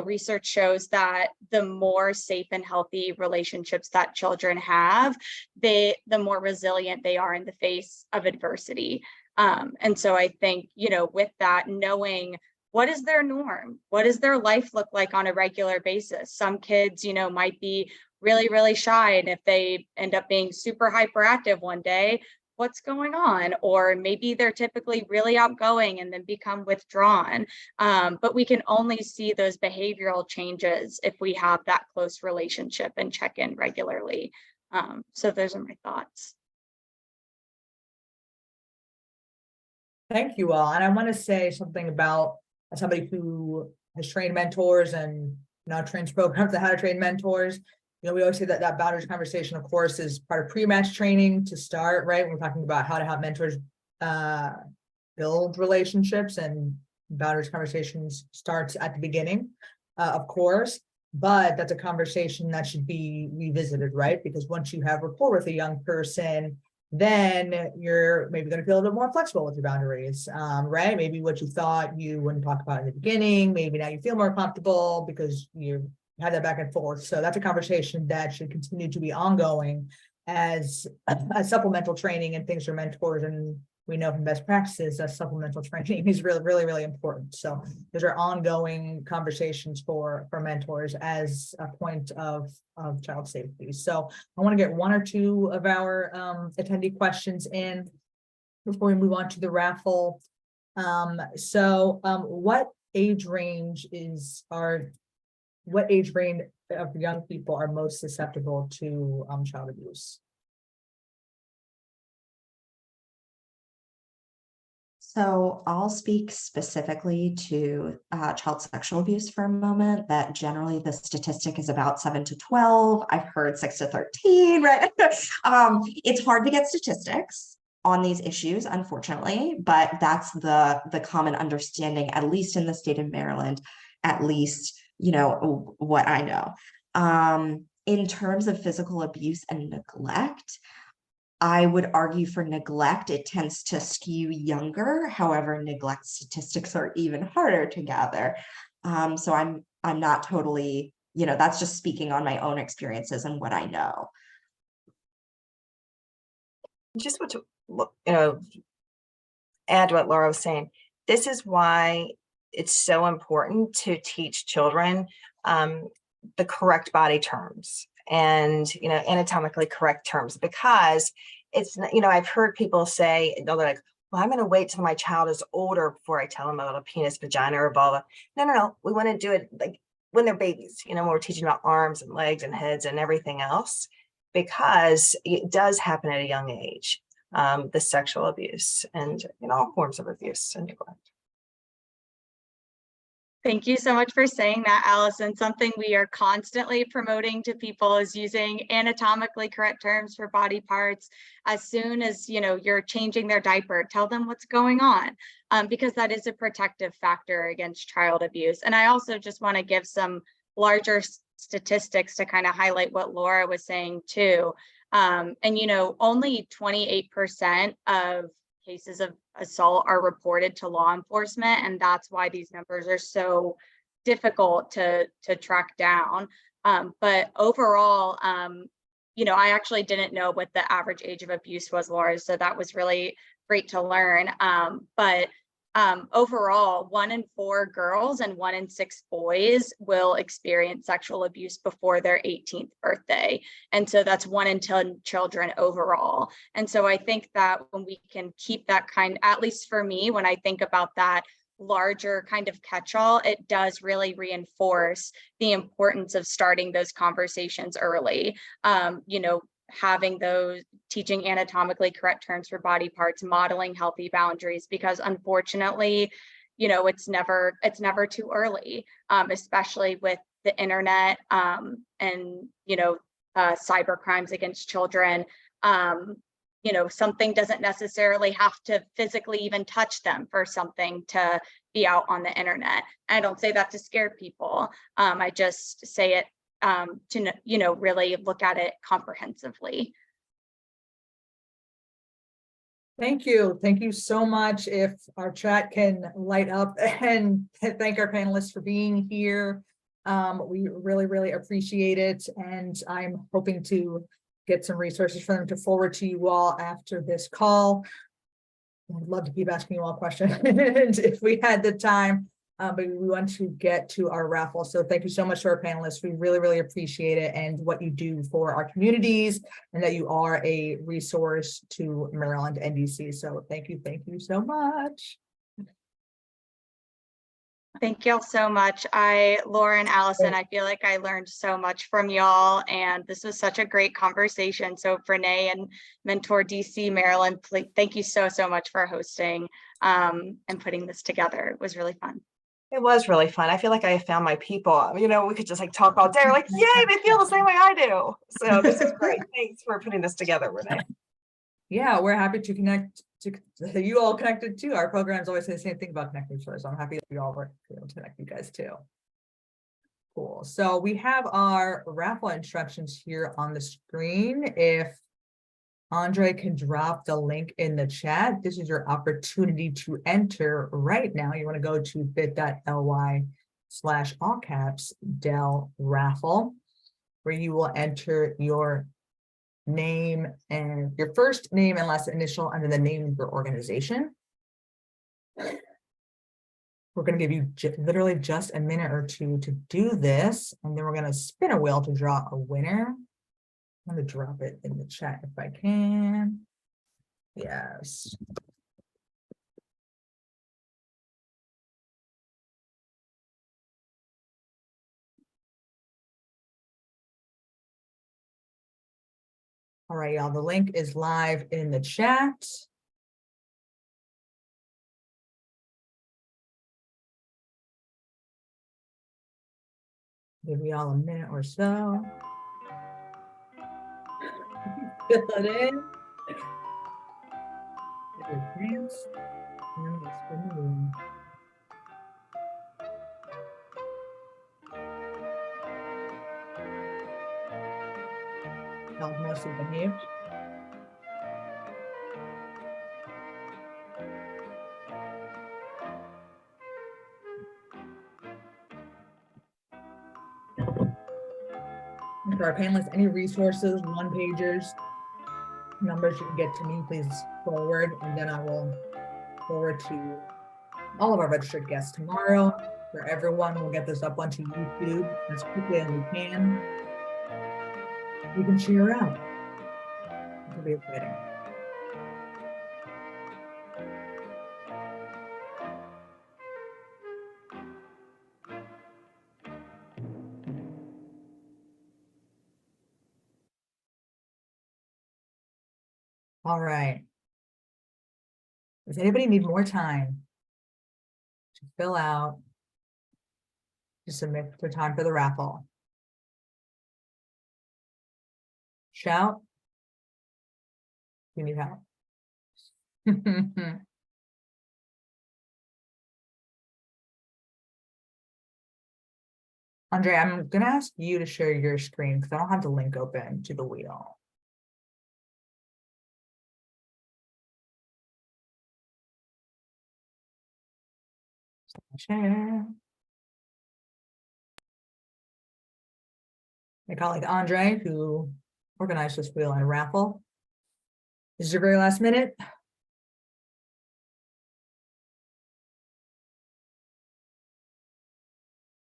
Research shows that the more safe and healthy relationships that children have, the more resilient they are in the face of adversity. And so I think, with that, knowing what is their norm, what does their life look like on a regular basis? Some kids, might be really, really shy. And if they end up being super hyperactive one day, what's going on? Or maybe they're typically really outgoing and then become withdrawn. But we can only see those behavioral changes if we have that close relationship and check in regularly. So those are my thoughts. Thank you all. And I want to say something about somebody who has trained mentors and now trains programs on how to train mentors. We always say that boundaries conversation, of course, is part of pre-match training to start, right? We're talking about how to have mentors build relationships, and boundaries conversations starts at the beginning, of course, but that's a conversation that should be revisited, right? Because once you have rapport with a young person, then you're maybe going to feel a bit more flexible with your boundaries, right? Maybe what you thought you wouldn't talk about in the beginning, maybe now you feel more comfortable because you had that back and forth. So that's a conversation that should continue to be ongoing as a supplemental training and things for mentors. And we know from best practices that supplemental training is really important. So those are ongoing conversations for mentors as a point of child safety. So I want to get one or two of our attendee questions in. before we move on to the raffle. What age range of young people are most susceptible to child abuse? So I'll speak specifically to child sexual abuse for a moment, that generally the statistic is about 7 to 12. I've heard 6 to 13, right? It's hard to get statistics on these issues, unfortunately, but that's the common understanding, at least in the state of Maryland, at least, what I know. In terms of physical abuse and neglect, I would argue for neglect, it tends to skew younger. However, neglect statistics are even harder to gather. So I'm not totally, that's just speaking on my own experiences and what I know. Just what to, add to what Laura was saying. This is why it's so important to teach children the correct body terms and anatomically correct terms, because it's I've heard people say, they're like, well, I'm going to wait till my child is older before I tell them about a penis, vagina, or vulva. No, we want to do it like when they're babies, when we're teaching about arms and legs and heads and everything else, because it does happen at a young age, the sexual abuse and all forms of abuse and neglect. Thank you so much for saying that, Alison. Something we are constantly promoting to people is using anatomically correct terms for body parts. As soon as you're changing their diaper, tell them what's going on, because that is a protective factor against child abuse. And I also just want to give some larger statistics to kind of highlight what Laura was saying too. Only 28% of cases of assault are reported to law enforcement, and that's why these numbers are so difficult to track down. But overall, I actually didn't know what the average age of abuse was, Laura, so that was really great to learn. Overall, 1 in 4 girls and 1 in 6 boys will experience sexual abuse before their 18th birthday. And so that's 1 in 10 children overall. And so I think that when we can keep that at least for me, when I think about that larger kind of catch-all, it does really reinforce the importance of starting those conversations early. Having those, teaching anatomically correct terms for body parts, modeling healthy boundaries, because unfortunately, it's never too early, especially with the internet and cyber crimes against children. Something doesn't necessarily have to physically even touch them for something to be out on the internet. I don't say that to scare people. I just say it to really look at it comprehensively. Thank you so much. If our chat can light up, and thank our panelists for being here. We really appreciate it, and I'm hoping to get some resources for them to forward to you all after this call. I'd love to keep asking you all questions if we had the time. But we want to get to our raffle. So thank you so much to our panelists. We really appreciate it, and what you do for our communities, and that you are a resource to Maryland and DC. So thank you so much. Thank y'all so much. Laura and Alison, I feel like I learned so much from y'all, and this was such a great conversation. So Renee and Mentor DC Maryland, thank you so much for hosting and putting this together. It was really fun. It was really fun. I feel like I found my people. We could just talk all day. We're like, yay, they feel the same way I do. So this is great. Thanks for putting this together, Renee. Yeah, we're happy to connect to you all connected too. Our programs always say the same thing about connecting to us. So I'm happy that we all were able to connect you guys too. Cool. So we have our raffle instructions here on the screen. If Andre can drop the link in the chat, this is your opportunity to enter right now. You want to go to bit.ly/all caps Dell raffle, where you will enter your name and your first name and last initial, and then the name of your organization. We're going to give you literally just a minute or two to do this, and then we're going to spin a wheel to draw a winner. I'm going to drop it in the chat if I can. Yes. All right, y'all, the link is live in the chat. Give y'all a minute or so. Fill it in. Give your drinks, and we'll spin the room. Y'all mostly behaved. And for our panelists, any resources, one-pagers, numbers you can get to me, please forward, and then I will forward to all of our registered guests tomorrow. For everyone, we'll get this up onto YouTube as quickly as we can. You can share out. It'll be exciting. All right. Does anybody need more time to fill out, to submit for time for the raffle? Shout. You need help. Andre, I'm gonna ask you to share your screen because I don't have the link open to the wheel. Share. My colleague Andre, who organized this wheel and raffle. This is your very last minute.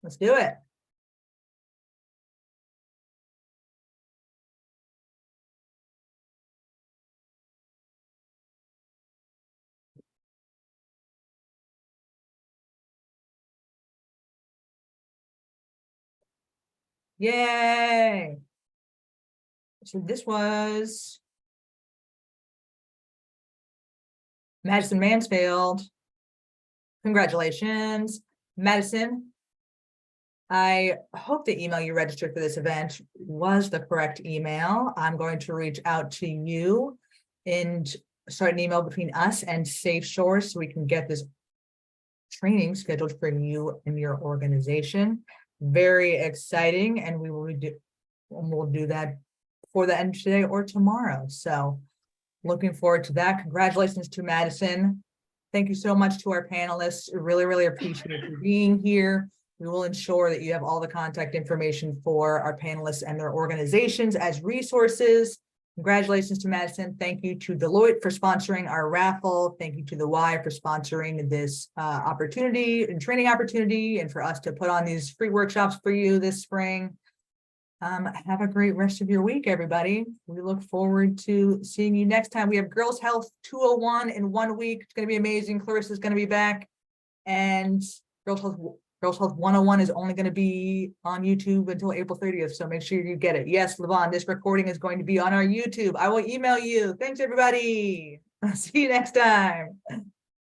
Let's do it. Yay. So this was Madison Mansfield. Congratulations, Madison. I hope the email you registered for this event was the correct email. I'm going to reach out to you and start an email between us and Safe Shores so we can get this training scheduled for you and your organization. Very exciting, and we'll do that for the end of today or tomorrow. So looking forward to that. Congratulations to Madison. Thank you so much to our panelists. Really, really appreciate you being here. We will ensure that you have all the contact information for our panelists and their organizations as resources. Congratulations to Madison. Thank you to Deloitte for sponsoring our raffle. Thank you to the Y for sponsoring this opportunity and training opportunity, and for us to put on these free workshops for you this spring. Have a great rest of your week, everybody. We look forward to seeing you next time. We have Girls Health 201 in 1 week. It's going to be amazing. Clarissa's going to be back, and Girls Health 101 is only going to be on YouTube until April 30th. So make sure you get it. Yes, Levon, this recording is going to be on our YouTube. I will email you. Thanks, everybody. See you next time.